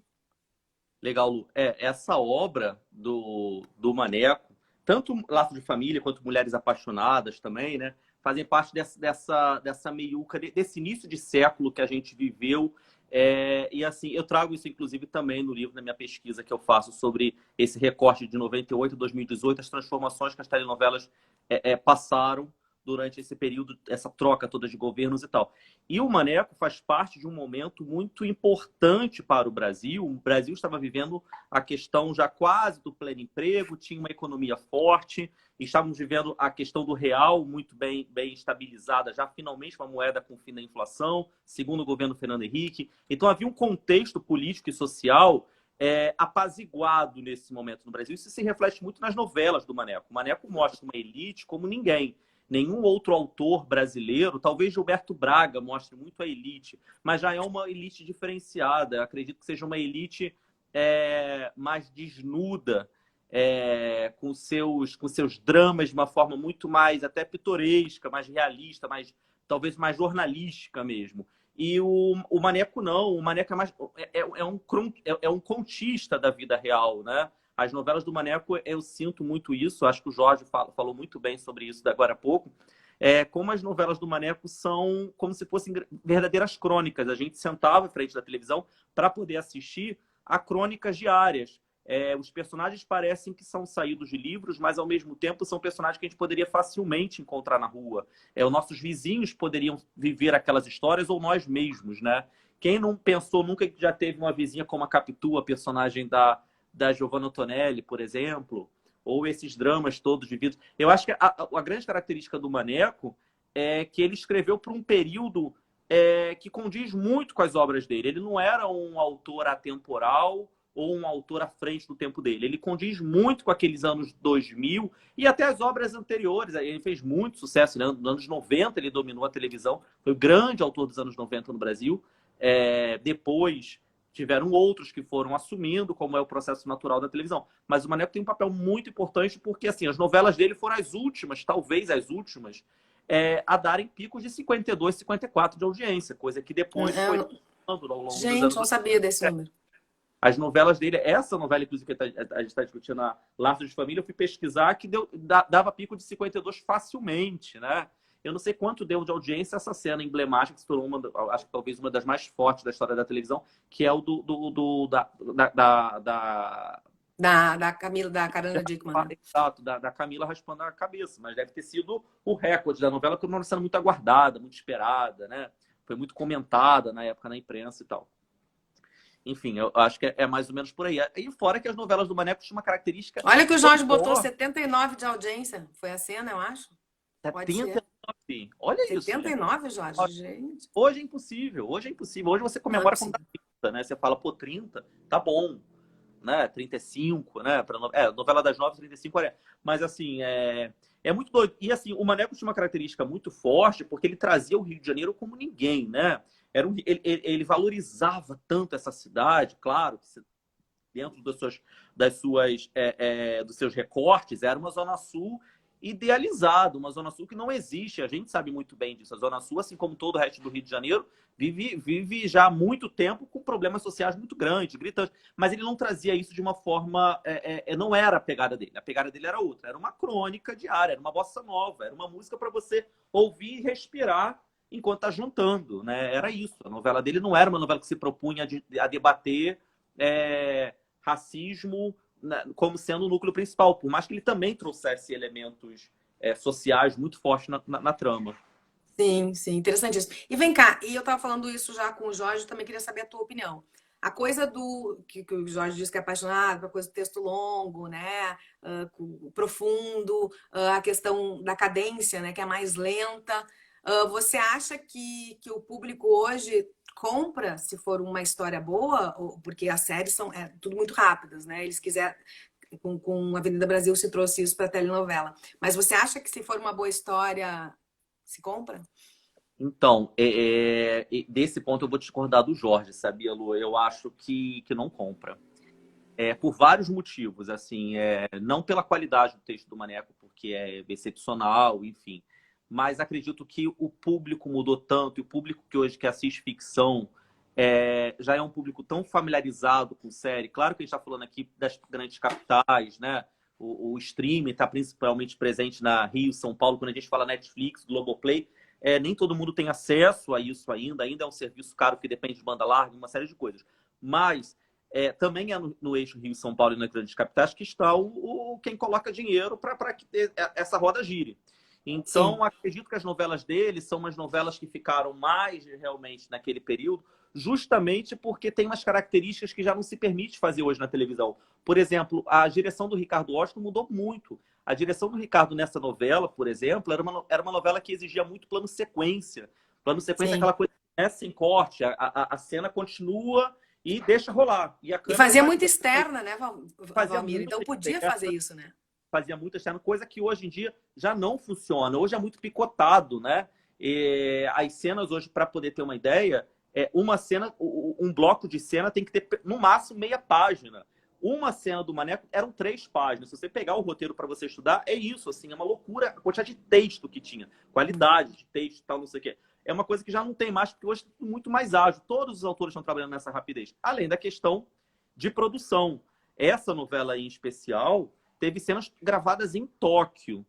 Legal, Lu. Essa obra do Maneco, tanto Laço de Família quanto Mulheres Apaixonadas também, né? Fazem parte dessa meiuca, desse início de século que a gente viveu. E assim, eu trago isso, inclusive, também no livro, na minha pesquisa que eu faço sobre esse recorte de 98 a 2018, as transformações que as telenovelas passaram durante esse período, essa troca toda de governos e tal. E o Maneco faz parte de um momento muito importante para o Brasil. O Brasil estava vivendo a questão já quase do pleno emprego, tinha uma economia forte, estávamos vivendo a questão do real muito bem estabilizada, já finalmente uma moeda com fim da inflação, segundo o governo Fernando Henrique. Então havia um contexto político e social apaziguado nesse momento no Brasil. Isso se reflete muito nas novelas do Maneco. O Maneco mostra uma elite como ninguém. Nenhum outro autor brasileiro, talvez Gilberto Braga mostre muito a elite, mas já é uma elite diferenciada. Eu acredito que seja uma elite mais desnuda, com seus dramas de uma forma muito mais até pitoresca, mais realista, talvez mais jornalística mesmo. E o Maneco não. O Maneco é um contista da vida real, né? As novelas do Maneco, eu sinto muito isso. Acho que o Jorge falou muito bem sobre isso agora há pouco. Como as novelas do Maneco são como se fossem verdadeiras crônicas. A gente sentava em frente da televisão para poder assistir a crônicas diárias. Os personagens parecem que são saídos de livros, mas, ao mesmo tempo, são personagens que a gente poderia facilmente encontrar na rua. Os nossos vizinhos poderiam viver aquelas histórias, ou nós mesmos, né? Quem não pensou nunca que já teve uma vizinha como a Capitu, a personagem da da Giovanna Antonelli, por exemplo, ou esses dramas todos vividos. Eu acho que a grande característica do Maneco é que ele escreveu por um período que condiz muito com as obras dele. Ele não era um autor atemporal ou um autor à frente do tempo dele. Ele condiz muito com aqueles anos 2000 e até as obras anteriores. Ele fez muito sucesso, né? Nos anos 90 ele dominou a televisão, foi o grande autor dos anos 90 no Brasil. Depois tiveram outros que foram assumindo, como é o processo natural da televisão. Mas o Maneco tem um papel muito importante porque assim, as novelas dele foram as últimas, talvez as últimas, a darem picos de 52, 54 de audiência, coisa que depois foi ao longo dos Gente, anos. não sabia desse número. As novelas dele, essa novela, inclusive, que a gente está discutindo, a Laços de Família, eu fui pesquisar que dava pico de 52 facilmente, né? Eu não sei quanto deu de audiência essa cena emblemática, que se tornou acho que talvez uma das mais fortes da história da televisão, que é o Da Camila, da Carolina Dickmann. Né? Exato, da Camila raspando a cabeça. Mas deve ter sido o recorde da novela, que não sendo muito aguardada, muito esperada, né? Foi muito comentada na época na imprensa e tal. Enfim, eu acho que é mais ou menos por aí. E fora que as novelas do Maneco tinham uma característica... Olha que o Jorge botou 79 de audiência. Foi a cena, eu acho. 79. Olha 79, isso. 79, Jorge, gente. Hoje é impossível. Hoje você comemora com 30, né? Você fala, pô, 30, tá bom. Né? 35, né? Novela das 9, 35, mas assim, é muito doido. E assim, o Maneco tinha uma característica muito forte, porque ele trazia o Rio de Janeiro como ninguém, né? Ele valorizava tanto essa cidade, claro, que dentro dos seus recortes, era uma Zona Sul idealizada, uma Zona Sul que não existe. A gente sabe muito bem disso. A Zona Sul, assim como todo o resto do Rio de Janeiro, vive já há muito tempo com problemas sociais muito grandes, gritantes. Mas ele não trazia isso de uma forma... não era a pegada dele. A pegada dele era outra. Era uma crônica diária, era uma bossa nova, era uma música para você ouvir e respirar enquanto está jantando, né? Era isso. A novela dele não era uma novela que se propunha a debater racismo como sendo o núcleo principal, por mais que ele também trouxesse elementos sociais muito fortes na trama. Sim, sim, interessante isso. E vem cá, e eu estava falando isso já com o Jorge, também queria saber a tua opinião. A coisa que o Jorge diz que é apaixonado, a coisa do texto longo, né, profundo, a questão da cadência, né, que é mais lenta. Você acha que o público hoje compra se for uma história boa? Porque as séries são tudo muito rápidas, né? Eles quiseram, com Avenida Brasil se trouxe isso para a telenovela. Mas você acha que se for uma boa história, se compra? Então, desse ponto eu vou discordar do Jorge, sabia, Lu? Eu acho que não compra. Por vários motivos, assim, não pela qualidade do texto do Maneco, porque é excepcional, enfim. Mas acredito que o público mudou tanto, e o público que hoje que assiste ficção já é um público tão familiarizado com série. Claro que a gente está falando aqui das grandes capitais, né? O streaming está principalmente presente na Rio, São Paulo. Quando a gente fala Netflix, Globoplay, nem todo mundo tem acesso a isso ainda. Ainda é um serviço caro que depende de banda larga, uma série de coisas. Mas também é no eixo Rio, São Paulo e nas grandes capitais que está quem coloca dinheiro para que essa roda gire. Então, sim, acredito que as novelas dele são umas novelas que ficaram mais realmente naquele período, justamente porque tem umas características que já não se permite fazer hoje na televisão. Por exemplo, a direção do Ricardo Washington mudou muito. A direção do Ricardo nessa novela, por exemplo, era uma novela que exigia muito plano sequência. Plano sequência é aquela coisa sem corte. A cena continua e deixa rolar. E fazia muito externa, né, Valmir? Então podia fazer isso, né? Fazia muita externa, coisa que hoje em dia já não funciona. Hoje é muito picotado, né? As cenas hoje, para poder ter uma ideia, uma cena, um bloco de cena tem que ter, no máximo, meia página. Uma cena do Maneco eram 3 páginas. Se você pegar o roteiro para você estudar, é isso, assim, é uma loucura a quantidade de texto que tinha, qualidade de texto e tal, não sei o quê. É uma coisa que já não tem mais, porque hoje é muito mais ágil. Todos os autores estão trabalhando nessa rapidez. Além da questão de produção. Essa novela aí em especial teve cenas gravadas em Tóquio,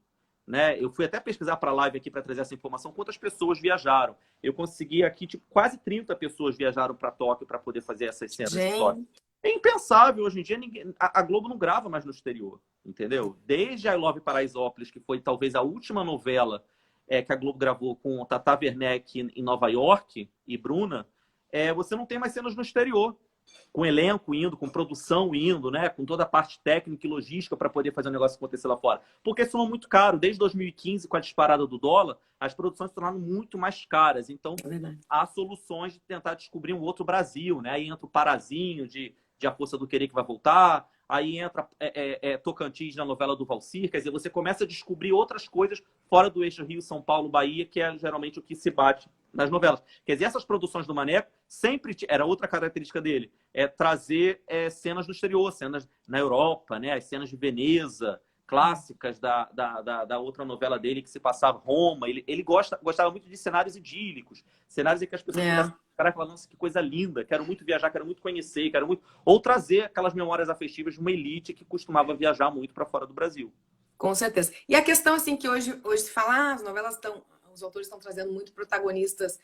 né? Eu fui até pesquisar para a live aqui para trazer essa informação, quantas pessoas viajaram. Eu consegui aqui, quase 30 pessoas viajaram para Tóquio para poder fazer essas cenas em Tóquio. É impensável hoje em dia, a Globo não grava mais no exterior, entendeu? Desde I Love Paraisópolis, que foi talvez a última novela que a Globo gravou com Tata Werneck em Nova York e Bruna, você não tem mais cenas no exterior. com elenco indo, com produção indo, né? Com toda a parte técnica e logística para poder fazer o negócio acontecer lá fora. Porque soa muito caro. Desde 2015, com a disparada do dólar, as produções se tornaram muito mais caras. Então, há soluções de tentar descobrir um outro Brasil, né? Aí entra o Parazinho de A Força do Querer que vai voltar. Aí entra Tocantins na novela do Valcir. Quer dizer, você começa a descobrir outras coisas fora do eixo Rio, São Paulo, Bahia, que é geralmente o que se bate nas novelas. Quer dizer, essas produções do Maneco sempre era outra característica dele, trazer cenas do exterior, cenas na Europa, né? As cenas de Veneza, clássicas da outra novela dele que se passava Roma. Ele gostava muito de cenários idílicos, cenários em que as pessoas falavam, nossa, que coisa linda, quero muito viajar, quero muito conhecer, quero muito... Ou trazer aquelas memórias afetivas de uma elite que costumava viajar muito para fora do Brasil. Com certeza. E a questão, assim, que hoje se fala, as novelas os autores estão trazendo muito protagonistas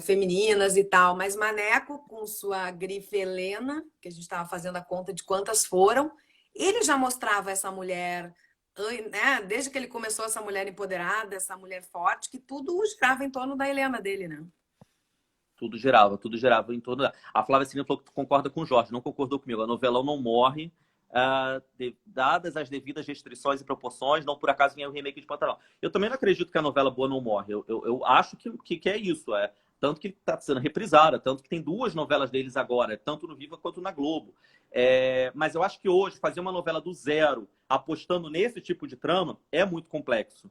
femininas e tal, mas Maneco, com sua grife Helena, que a gente estava fazendo a conta de quantas foram, ele já mostrava essa mulher, né, desde que ele começou, essa mulher empoderada, essa mulher forte, que tudo girava em torno da Helena dele, né? Tudo girava em torno... A Flávia Cirino falou que tu concorda com o Jorge, não concordou comigo. A novelão não morre, dadas as devidas restrições e proporções, não por acaso vem o remake de Pantanal. Eu também não acredito que a novela boa não morre. Eu acho que é isso. Tanto que está sendo reprisada, tanto que tem 2 novelas deles agora, tanto no Viva quanto na Globo. Mas eu acho que hoje fazer uma novela do zero, apostando nesse tipo de trama, é muito complexo.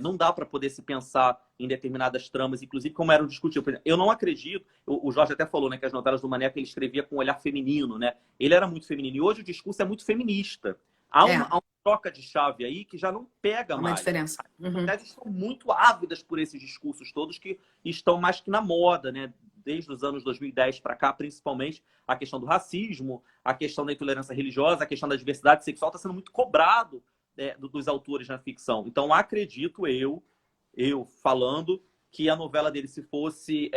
Não dá para poder se pensar em determinadas tramas, inclusive como eram discutidas. Por exemplo, eu não acredito, o Jorge até falou, né, que as novelas do Maneco ele escrevia com um olhar feminino, né? Ele era muito feminino e hoje o discurso é muito feminista. Há uma troca de chave aí que já não pega mais. Uma diferença. As mulheres estão muito ávidas por esses discursos todos que estão mais que na moda, né? Desde os anos 2010 para cá, principalmente a questão do racismo, a questão da intolerância religiosa, a questão da diversidade sexual está sendo muito cobrado dos autores na ficção. Então, acredito eu falando que a novela dele, se fosse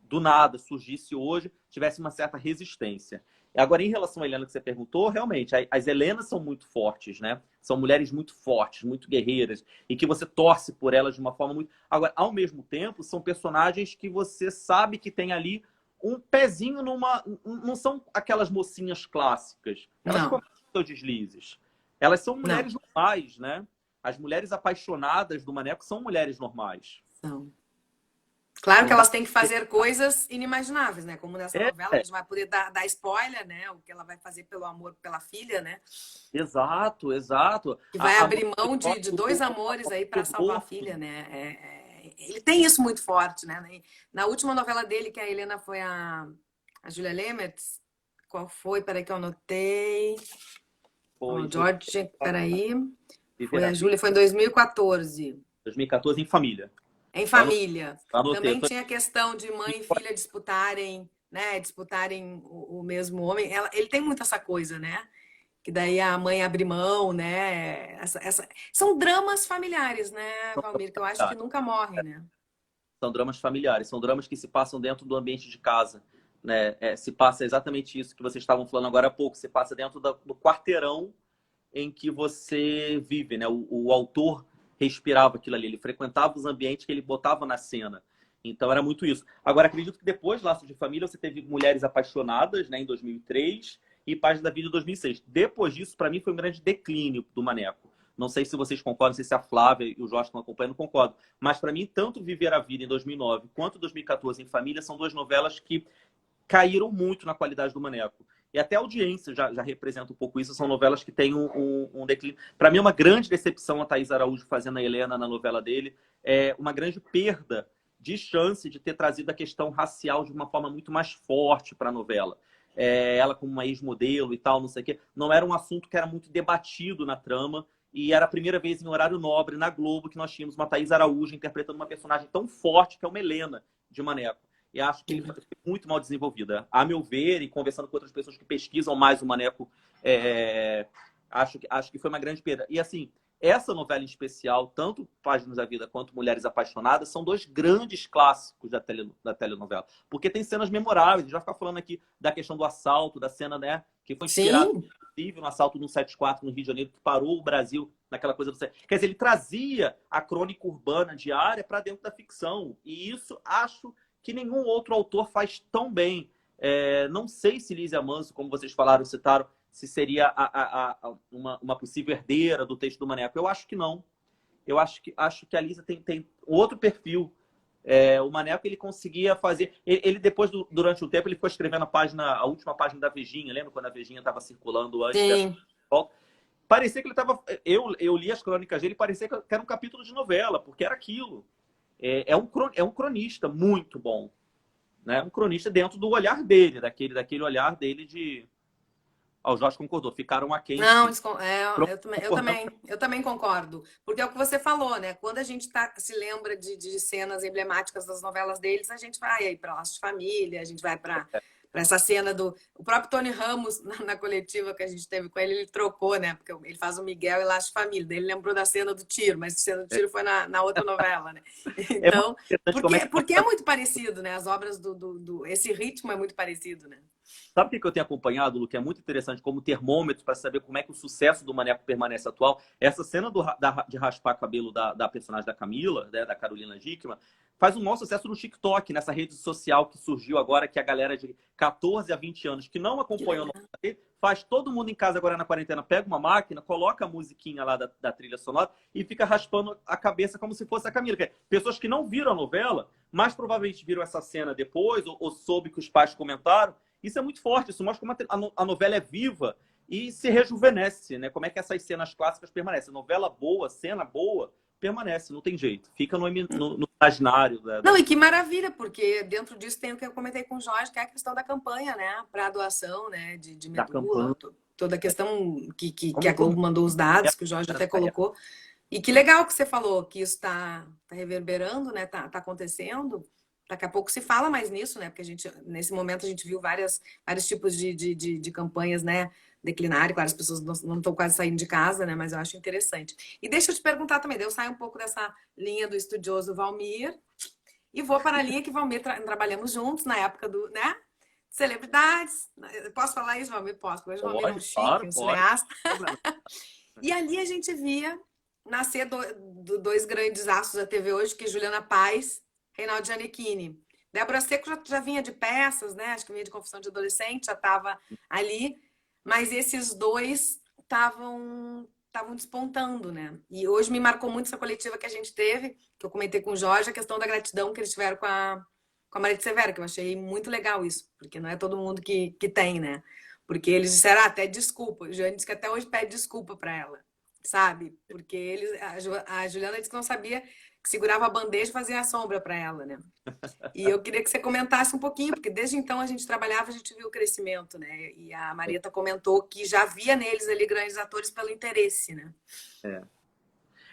do nada, surgisse hoje, tivesse uma certa resistência. Agora, em relação à Helena que você perguntou, realmente, as Helenas são muito fortes, né? São mulheres muito fortes, muito guerreiras, e que você torce por elas de uma forma muito... Agora, ao mesmo tempo, são personagens que você sabe que tem ali um pezinho numa... Não são aquelas mocinhas clássicas. Elas cometem seus deslizes. Elas são mulheres normais, né? As mulheres apaixonadas do Maneco são mulheres normais. São. Claro que elas têm que fazer coisas inimagináveis, né? Como nessa novela, a gente vai poder dar spoiler, né? O que ela vai fazer pelo amor pela filha, né? Exato. Que vai abrir mão de 2 amores aí para salvar a filha, né? Ele tem isso muito forte, né? Na última novela dele, que a Helena foi a Julia Lemertz, qual foi? Peraí que eu anotei. O George, peraí. Foi a Júlia, foi em 2014. 2014, em família. Em família. Anotei. Também tinha a questão de mãe e filha disputarem, né? Disputarem o mesmo homem. Ele tem muito essa coisa, né? Que daí a mãe abre mão, né? São dramas familiares, né, Valmir? Que eu acho que nunca morrem, né? São dramas familiares, são dramas que se passam dentro do ambiente de casa. Né? Se passa exatamente isso que vocês estavam falando agora há pouco. Se passa dentro do quarteirão em que você vive, né? O autor respirava aquilo ali, ele frequentava os ambientes que ele botava na cena. Então era muito isso. Agora, acredito que depois, Laços de Família, você teve Mulheres Apaixonadas, né, em 2003, e Página da Vida em 2006. Depois disso, para mim, foi um grande declínio do Maneco. Não sei se vocês concordam, não sei se a Flávia e o Jorge estão acompanhando, não concordo. Mas, para mim, tanto Viver a Vida em 2009 quanto 2014 em Família são 2 novelas que caíram muito na qualidade do Maneco. E até a audiência já representa um pouco isso. São novelas que têm um declínio. Para mim, é uma grande decepção a Thaís Araújo fazendo a Helena na novela dele. É uma grande perda de chance de ter trazido a questão racial de uma forma muito mais forte para a novela. Ela como uma ex-modelo e tal, não sei o quê. Não era um assunto que era muito debatido na trama. E era a primeira vez em horário nobre, na Globo, que nós tínhamos uma Thaís Araújo interpretando uma personagem tão forte que é uma Helena de Maneco. E acho que ele foi muito mal desenvolvida. A meu ver, e conversando com outras pessoas que pesquisam mais o Maneco, acho que foi uma grande perda. E assim, essa novela em especial, tanto Páginas da Vida quanto Mulheres Apaixonadas, são 2 grandes clássicos da telenovela. Porque tem cenas memoráveis. A gente vai ficar falando aqui da questão do assalto, da cena, né? Que foi inspirado, inclusive, no assalto no 174 no Rio de Janeiro, que parou o Brasil naquela coisa do... Quer dizer, ele trazia a crônica urbana diária para dentro da ficção. E isso, acho que nenhum outro autor faz tão bem. Não sei se Lísia Manso, como vocês falaram, citaram, se seria uma possível herdeira do texto do Maneco. Eu acho que não. Eu acho que a Lísia tem outro perfil. O Maneco, ele conseguia fazer... Ele depois, durante um tempo, ele ficou escrevendo a última página da Vejinha. Lembra quando a Vejinha estava circulando antes? Sim. Parecia que ele estava... Eu li as crônicas dele, parecia que era um capítulo de novela, porque era aquilo. É um cronista muito bom. Né? Um cronista dentro do olhar dele, daquele olhar dele de... O Jorge concordou, ficaram aquém. Não, eu também concordo. Porque é o que você falou, né? Quando a gente se lembra de cenas emblemáticas das novelas deles, a gente vai aí para Laços de Família, a gente vai para essa cena do... O próprio Tony Ramos, na coletiva que a gente teve com ele trocou, né? Porque ele faz o Miguel e Laços de Família. Daí ele lembrou da cena do tiro, mas a cena do tiro foi na outra novela, né? Então, porque é muito parecido, né? As obras esse ritmo é muito parecido, né? Sabe o que eu tenho acompanhado, Lu, que é muito interessante como termômetro para saber como é que o sucesso do Maneco permanece atual? Essa cena de raspar cabelo da personagem da Camila, né, da Carolina Dickmann, faz um maior sucesso no TikTok, nessa rede social que surgiu agora, que a galera de 14 a 20 anos que não acompanhou, faz todo mundo em casa agora na quarentena, pega uma máquina, coloca a musiquinha lá da trilha sonora e fica raspando a cabeça como se fosse a Camila. Pessoas que não viram a novela, mas provavelmente viram essa cena depois, ou soube que os pais comentaram. Isso é muito forte, isso mostra como a novela é viva e se rejuvenesce, né? Como é que essas cenas clássicas permanecem. Novela boa, cena boa, permanece, não tem jeito. Fica no imaginário. Não, e que maravilha, porque dentro disso tem o que eu comentei com o Jorge, que é a questão da campanha, né? Para a doação, né? De medula, toda a questão que a Globo mandou os dados, que o Jorge até colocou. E que legal que você falou, que isso está reverberando, né? Tá acontecendo. Daqui a pouco se fala mais nisso, né? Porque nesse momento a gente viu vários tipos de campanhas, né? Declinarem, claro, as pessoas não estão quase saindo de casa, né? Mas eu acho interessante. E deixa eu te perguntar também, eu saio um pouco dessa linha do estudioso Valmir e vou para a linha que Valmir trabalhamos juntos na época do, né? Celebridades. Posso falar isso, Valmir? Posso, porque hoje o Valmir é um chique, um cineasta. E ali a gente via nascer dois grandes astros da TV hoje, que é Juliana Paes, Reinaldo Gianecchini. Débora Seco já vinha de peças, né? Acho que vinha de Confissão de Adolescente, já estava ali. Mas esses dois estavam despontando, né? E hoje me marcou muito essa coletiva que a gente teve, que eu comentei com o Jorge, a questão da gratidão que eles tiveram com a Maria de Severo, que eu achei muito legal isso, porque não é todo mundo que tem, né? Porque eles disseram até desculpa. O Jane disse que até hoje pede desculpa para ela, sabe? Porque a Juliana disse que não sabia, que segurava a bandeja e fazia a sombra para ela, né? E eu queria que você comentasse um pouquinho, porque desde então a gente trabalhava, a gente viu o crescimento, né? E a Marieta comentou que já via neles ali grandes atores pelo interesse, né?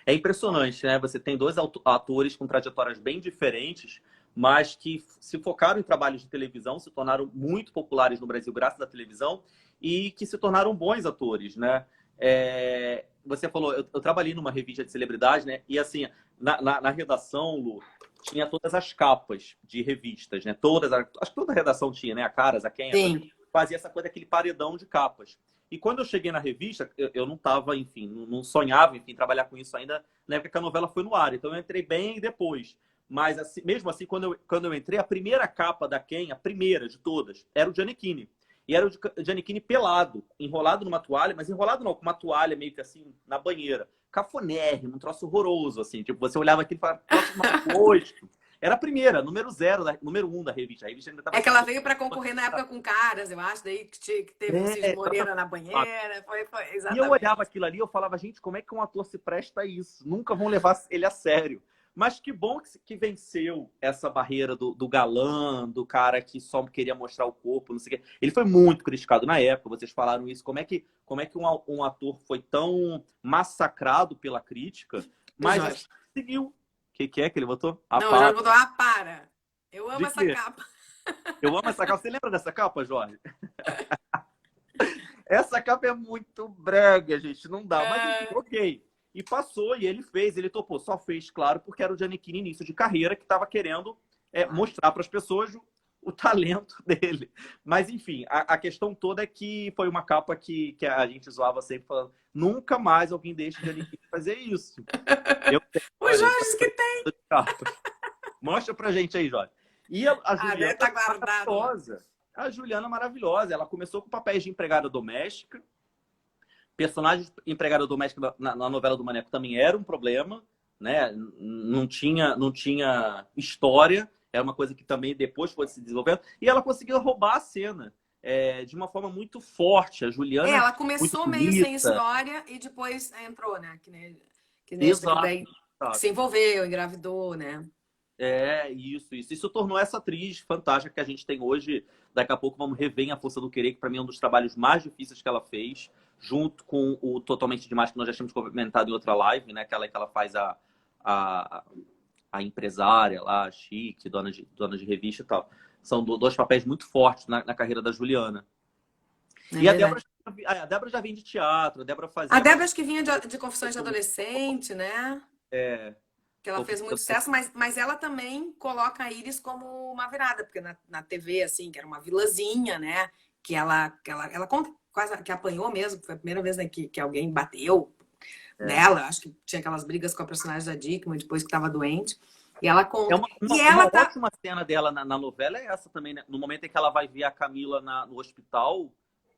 É impressionante, né? Você tem dois atores com trajetórias bem diferentes, mas que se focaram em trabalhos de televisão, se tornaram muito populares no Brasil graças à televisão e que se tornaram bons atores, né? Você falou, eu trabalhei numa revista de celebridade, né? E assim, na redação, Lu, tinha todas as capas de revistas, né? Acho que toda a redação tinha, né? A Caras, a Quem, fazia essa coisa, aquele paredão de capas. E quando eu cheguei na revista, eu não estava, enfim, não sonhava, enfim, trabalhar com isso ainda na época que a novela foi no ar. Então eu entrei bem depois. Mas assim, mesmo assim, quando eu entrei, a primeira capa da Quem, a primeira de todas, era o Gianecchini. E era o Gianecchini pelado, enrolado numa toalha, mas enrolado não, com uma toalha meio que assim, na banheira. Cafonérrimo, um troço horroroso, assim. Tipo, você olhava aquilo e falava, troço Era a primeira, número 1 da revista. A revista ainda tava... que ela veio para concorrer na época com Caras, eu acho, daí que teve o Cid Moreira na banheira. Foi exatamente. E eu olhava aquilo ali e eu falava, gente, como é que um ator se presta a isso? Nunca vão levar ele a sério. Mas que bom que venceu essa barreira do galã, do cara que só queria mostrar o corpo, não sei o quê. Ele foi muito criticado na época, vocês falaram isso. Como é que um ator foi tão massacrado pela crítica, mas seguiu. O que é que ele botou? Não, ele botou para. Eu amo essa capa. Eu amo essa capa. Você lembra dessa capa, Jorge? Essa capa é muito brega, gente. Não dá. Mas enfim, ok. E passou, e ele topou. Só fez, claro, porque era o Gianecchini início de carreira que estava querendo mostrar para as pessoas o talento dele. Mas, enfim, a questão toda é que foi uma capa que a gente zoava sempre, falando, nunca mais alguém deixa o Gianecchini fazer isso. O Jorge disse que tem. Mostra pra gente aí, Jorge. E a Juliana tá guardado. A Juliana é maravilhosa. Ela começou com papéis de empregada doméstica. Personagem de empregada doméstica na novela do Maneco também era um problema, né? Não tinha história. Era uma coisa que também depois foi se desenvolvendo. E ela conseguiu roubar a cena de uma forma muito forte. A Juliana, ela muito começou meio sem bonita. história e depois entrou, né? Que Exato, daí exato. se envolveu, engravidou, né? Isso tornou essa atriz fantástica que a gente tem hoje. Daqui a pouco vamos rever em A Força do Querer, que para mim é um dos trabalhos mais difíceis que ela fez, junto com o Totalmente Demais, que nós já tínhamos comentado em outra live, né? Aquela que ela faz a empresária lá, chique, dona de revista e tal. São dois papéis muito fortes na carreira da Juliana. E a Débora já vem de teatro, a Débora fazia... A Débora acho que vinha de Confissões de Adolescente, né? Que ela fez muito sucesso, mas ela também coloca a Iris como uma virada, porque na TV, assim, que era uma vilãzinha, né? Que ela conta quase que apanhou mesmo, foi a primeira vez, né, que alguém bateu nela. Acho que tinha aquelas brigas com a personagem da Dickman depois que estava doente. E ela conta. Uma ótima cena dela na novela é essa também, né? No momento em que ela vai ver a Camila no hospital.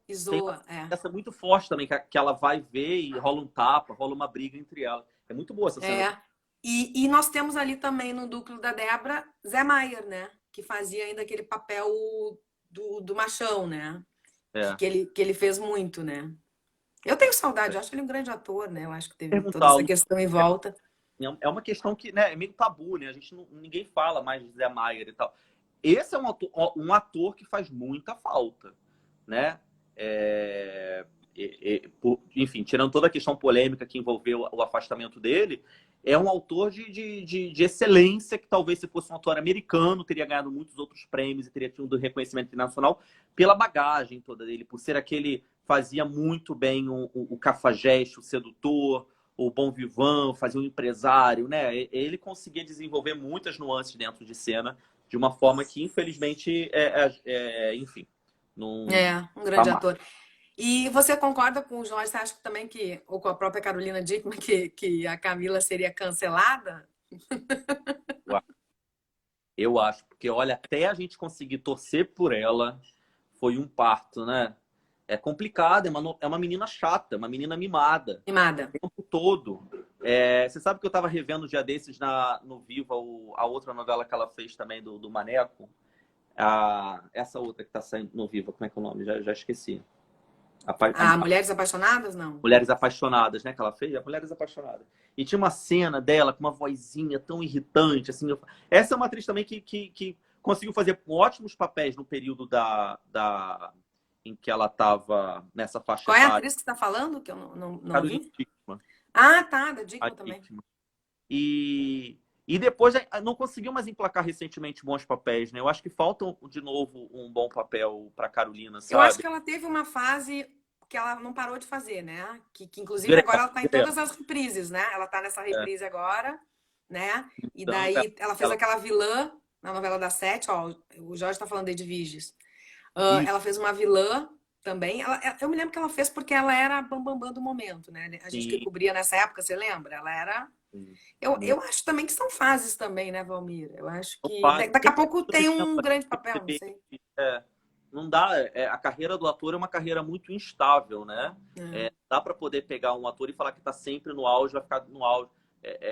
E zoa, essa muito forte também, que ela vai ver e rola um tapa, rola uma briga entre elas. É muito boa essa cena. E nós temos ali também no núcleo da Débora, Zé Maier, né? Que fazia ainda aquele papel do machão, né? Que ele fez muito, né? Eu tenho saudade, eu acho ele um grande ator, né? Eu acho que teve toda essa questão em volta. É uma questão que, né, é meio tabu, né? Ninguém fala mais de Zé Maier e tal. Esse é um ator que faz muita falta, né? Enfim, tirando toda a questão polêmica que envolveu o afastamento dele, é um autor de excelência que talvez se fosse um ator americano teria ganhado muitos outros prêmios e teria tido reconhecimento internacional pela bagagem toda dele, por ser aquele fazia muito bem o cafajeste, o sedutor, o bom vivant, fazia um empresário, né? Ele conseguia desenvolver muitas nuances dentro de cena de uma forma que, infelizmente, enfim... um grande ator. E você concorda com o Jorge? Você acha que também ou com a própria Carolina Dickman, que a Camila seria cancelada? Eu acho, porque olha, até a gente conseguir torcer por ela, foi um parto, né? É complicado, é uma menina chata, uma menina mimada. Mimada. O tempo todo. Você sabe que eu tava revendo um dia desses no Viva, a outra novela que ela fez também do Maneco? Essa outra que tá saindo no Viva, como é que é o nome? Já esqueci. Mulheres Apaixonadas, não? Mulheres Apaixonadas, né? Que ela fez? Mulheres Apaixonadas. E tinha uma cena dela com uma vozinha tão irritante, assim. Essa é uma atriz também que conseguiu fazer ótimos papéis no período em que ela estava nessa faixa. Qual é a atriz que você está falando? Que eu não vi? Dickman. Da Dickman também. E depois não conseguiu mais emplacar recentemente bons papéis, né? Eu acho que falta de novo um bom papel para Carolina, sabe? Eu acho que ela teve uma fase que ela não parou de fazer, né? Que inclusive agora ela está em todas as reprises, né? Ela está nessa reprise agora, né? E daí ela fez aquela vilã na novela das 7, ó, o Jorge está falando aí de Viges. Ela fez uma vilã também. Eu me lembro que ela fez porque ela era a bambambam do momento, né? A gente que cobria nessa época, você lembra? Ela era... Eu acho também que são fases também, né, Valmir? Eu acho que daqui a pouco tem um grande papel, não sei. Não dá. A carreira do ator é uma carreira muito instável, né? Dá para poder pegar um ator e falar que está sempre no auge, vai ficar no auge.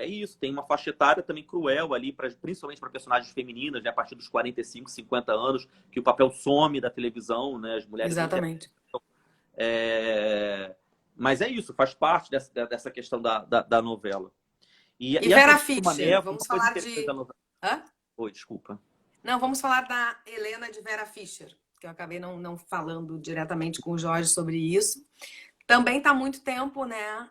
Isso, tem uma faixa etária também cruel ali, principalmente para personagens femininas, né? A partir dos 45, 50 anos, que o papel some da televisão, né? As mulheres... Exatamente. Mas é isso, faz parte dessa questão da novela. E Vera Fischer, vamos falar de... Oi, desculpa. Não, vamos falar da Helena de Vera Fischer, que eu acabei não falando diretamente com o Jorge sobre isso. Também está há muito tempo, né?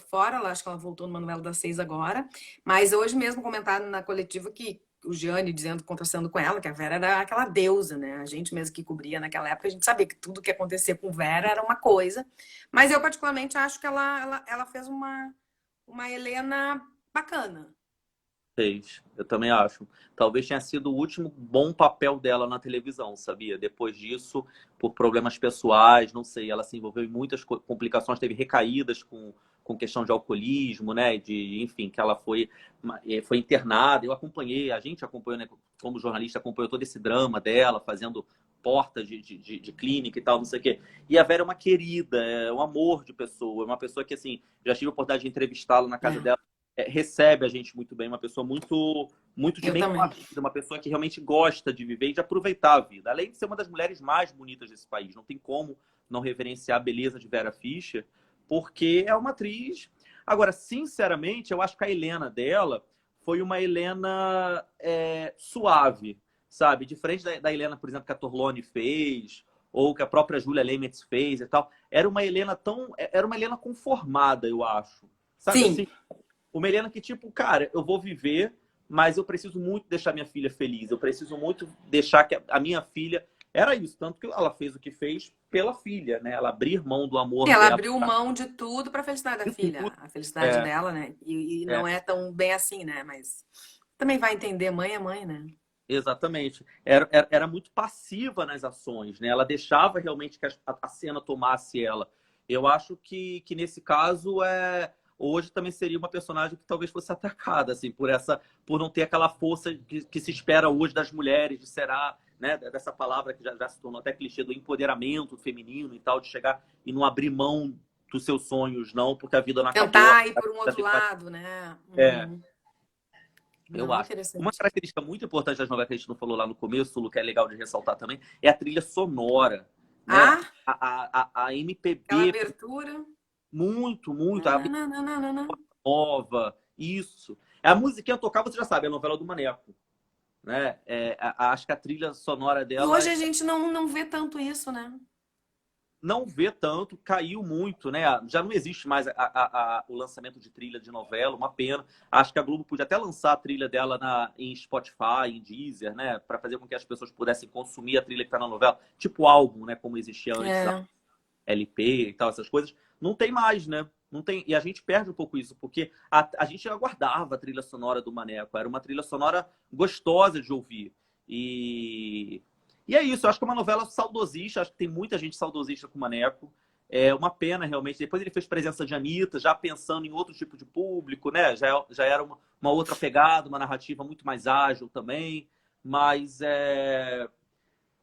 Fora, acho que ela voltou numa novela das 6 agora. Mas hoje mesmo comentaram na coletiva que o Gianni contrastando com ela, que a Vera era aquela deusa, né? A gente mesmo que cobria naquela época, a gente sabia que tudo que acontecia com Vera era uma coisa. Mas eu particularmente acho que ela fez uma Helena bacana. Fez, eu também acho. Talvez tenha sido o último bom papel dela na televisão, sabia? Depois disso, por problemas pessoais, não sei, ela se envolveu em muitas complicações, teve recaídas com questão de alcoolismo, né? Enfim, que ela foi internada. Eu acompanhei, a gente acompanhou, né? Como jornalista, acompanhou todo esse drama dela, fazendo porta de clínica e tal, não sei o quê. E a Vera é uma querida, é um amor de pessoa, é uma pessoa que, assim, já tive a oportunidade de entrevistá-la na casa dela, recebe a gente muito bem, uma pessoa muito de Eu bem com também. a vida, uma pessoa que realmente gosta de viver e de aproveitar a vida. Além de ser uma das mulheres mais bonitas desse país, não tem como não reverenciar a beleza de Vera Fischer, porque é uma atriz. Agora, sinceramente, eu acho que a Helena dela foi uma Helena suave, sabe? Diferente da Helena, por exemplo, que a Torlone fez, ou que a própria Julia Lemetz fez e tal. Era uma Helena conformada, eu acho. Sabe Sim. assim? Uma Helena que, tipo, cara, eu vou viver, mas eu preciso muito deixar minha filha feliz. Eu preciso muito deixar que a minha filha... Era isso, tanto que ela fez o que fez pela filha, né? Ela abrir mão do amor Ela dela. abriu mão de tudo para a felicidade da filha, a felicidade É, dela, né? E é. não é tão bem assim, né? Mas também vai entender, mãe é mãe, né? Exatamente. Era muito passiva nas ações, né? Ela deixava realmente que a cena tomasse ela. Eu acho que nesse caso hoje também seria uma personagem que talvez fosse atacada, assim, por não ter aquela força que se espera hoje das mulheres, de será, né? Dessa palavra que já se tornou até clichê do empoderamento feminino e tal, de chegar e não abrir mão dos seus sonhos, não, porque a vida não acabou. Tentar ir por um outro lado, né? É. Eu Não, acho. Uma interessante. característica muito importante das novelas que a gente não falou lá no começo, Lu, que é legal de ressaltar também, é a trilha sonora. Né? A MPB. Aquela abertura. Muito. A Nananana. nova, isso. A musiquinha tocar, você já sabe, é a novela do Maneco. Né? Acho que a trilha sonora E dela hoje a gente não vê tanto isso, né? não vê tanto, caiu muito, né? Já não existe mais o lançamento de trilha de novela, uma pena. Acho que a Globo podia até lançar a trilha dela em Spotify, em Deezer, né? Para fazer com que as pessoas pudessem consumir a trilha que está na novela, tipo álbum, né? Como existia antes, LP e tal, essas coisas. Não tem mais, né? Não tem... E a gente perde um pouco isso, porque a gente aguardava a trilha sonora do Maneco. Era uma trilha sonora gostosa de ouvir. E é isso, eu acho que é uma novela saudosista, acho que tem muita gente saudosista com o Maneco. É uma pena, realmente. Depois ele fez presença de Anitta, já pensando em outro tipo de público, né? Já era uma outra pegada, uma narrativa muito mais ágil também. Mas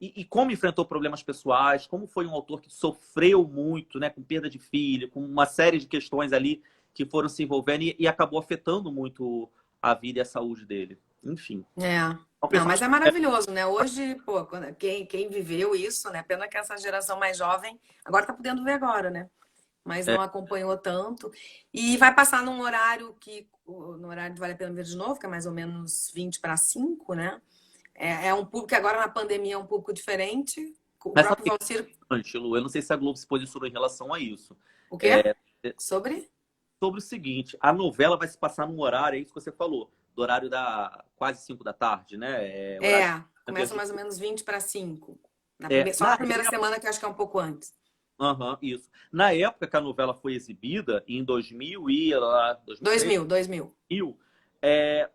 E como enfrentou problemas pessoais, como foi um autor que sofreu muito, né? Com perda de filho, com uma série de questões ali que foram se envolvendo e acabou afetando muito a vida e a saúde dele. Enfim. Não, mas é maravilhoso, né? Hoje, pô, quem viveu isso, né? Pena que essa geração mais jovem agora tá podendo ver agora, né? Mas não acompanhou tanto. E vai passar num horário no horário do Vale a Pena Ver de Novo, que é mais ou menos 20 para 5, né? É um público que agora na pandemia é um pouco diferente. O Mas próprio Valcir... Lu, eu não sei se a Globo se posicionou em relação a isso. O quê? Sobre o seguinte, a novela vai se passar num horário, é isso que você falou, do horário da quase 5 da tarde, né? Começa mais ou menos 20 para 5. Só na na primeira semana, que eu acho que é um pouco antes. Isso. Na época que a novela foi exibida, em 2000,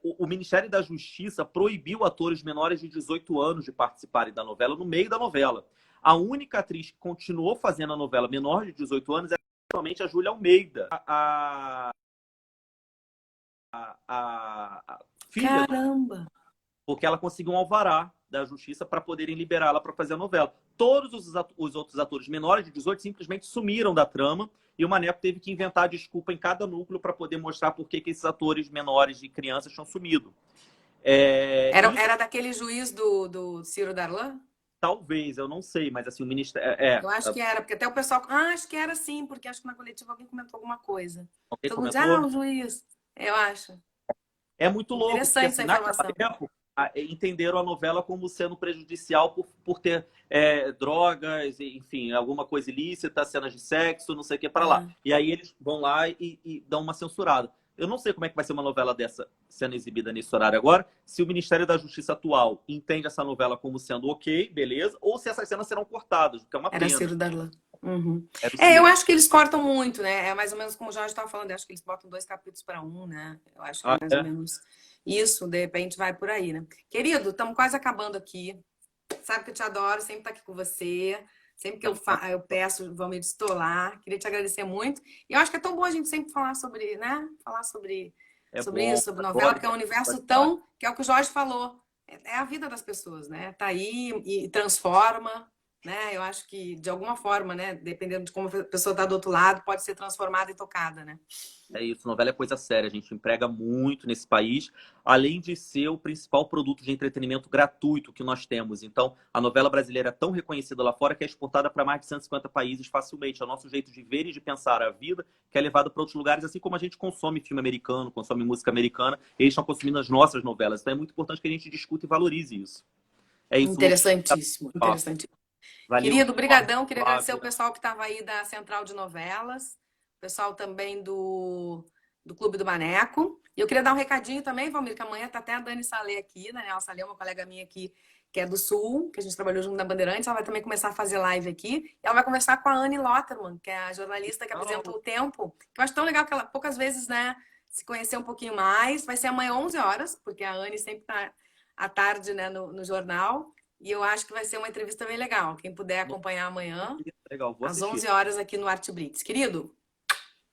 o Ministério da Justiça proibiu atores menores de 18 anos de participarem da novela no meio da novela. A única atriz que continuou fazendo a novela menor de 18 anos é somente a Júlia Almeida. A filha. Caramba! Porque ela conseguiu um alvará da justiça para poderem liberá-la para fazer a novela. Todos os outros atores menores de 18 simplesmente sumiram da trama e o Maneco teve que inventar desculpa em cada núcleo para poder mostrar por que esses atores menores e crianças tinham sumido. Era daquele juiz do Ciro Darlan? Talvez, eu não sei, mas assim, o ministério... Eu acho que era, porque até o pessoal... acho que era sim, porque acho que na coletiva alguém comentou alguma coisa. Todo mundo diz, o juiz. Eu acho. É muito louco. Interessante essa informação. Entenderam a novela como sendo prejudicial por ter drogas, enfim, alguma coisa ilícita, cenas de sexo, não sei o que, para lá. E aí eles vão lá e dão uma censurada. Eu não sei como é que vai ser uma novela dessa sendo exibida nesse horário agora, se o Ministério da Justiça atual entende essa novela como sendo ok, beleza, ou se essas cenas serão cortadas, porque é uma pena. Era Ciro Darlan. Eu acho que eles cortam muito, né? É mais ou menos como o Jorge estava falando, eu acho que eles botam 2 capítulos para 1, né? Eu acho que é mais ou menos isso, de repente vai por aí, né? Querido, estamos quase acabando aqui. Sabe que eu te adoro, sempre estar aqui com você. Sempre que eu peço, vão me destolar. Queria te agradecer muito. E eu acho que é tão bom a gente sempre falar sobre, né? Falar sobre isso, sobre novela, porque é um universo tão... Que é o que o Jorge falou. é a vida das pessoas, né? Tá aí e transforma, né? Eu acho que, de alguma forma, né? Dependendo de como a pessoa tá do outro lado, pode ser transformada e tocada, né? É isso, novela é coisa séria, a gente emprega muito nesse país, além de ser o principal produto de entretenimento gratuito que nós temos. Então, a novela brasileira é tão reconhecida lá fora que é exportada para mais de 150 países facilmente. É o nosso jeito de ver e de pensar a vida que é levado para outros lugares, assim como a gente consome filme americano, consome música americana, eles estão consumindo as nossas novelas. Então é muito importante que a gente discuta e valorize isso. É isso, Lu. Interessantíssimo, interessantíssimo. Valeu. Querido, brigadão. Queria Flávia. agradecer o pessoal que estava aí da Central de Novelas, o pessoal também do Clube do Maneco. E eu queria dar um recadinho também, Valmir, que amanhã tá até a Dani Salé aqui, Daniela Salé, uma colega minha aqui, que é do Sul, que a gente trabalhou junto na Bandeirantes. Ela vai também começar a fazer live aqui. E ela vai conversar com a Anne Lotterman, que é a jornalista que apresenta o Tempo. Que eu acho tão legal que ela, poucas vezes, né, se conhecer um pouquinho mais. Vai ser amanhã 11 horas, porque a Anne sempre tá à tarde, né, no jornal. E eu acho que vai ser uma entrevista bem legal. Quem puder acompanhar amanhã, Legal, vou às assistir. 11 horas aqui no Art Blitz. Querido,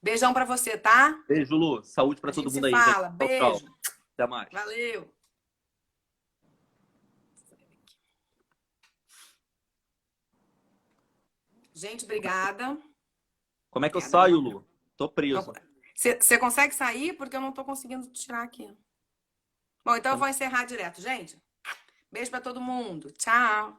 beijão pra você, tá? Beijo, Lu. Saúde pra A todo gente mundo se aí. fala. Gente. Tchau, tchau. Beijo. Até mais. Valeu. Gente, obrigada. Como é que eu saio, Lu? Tô preso. Você consegue sair? Porque eu não tô conseguindo tirar aqui. Bom, então eu vou encerrar direto, gente. Beijo pra todo mundo. Tchau.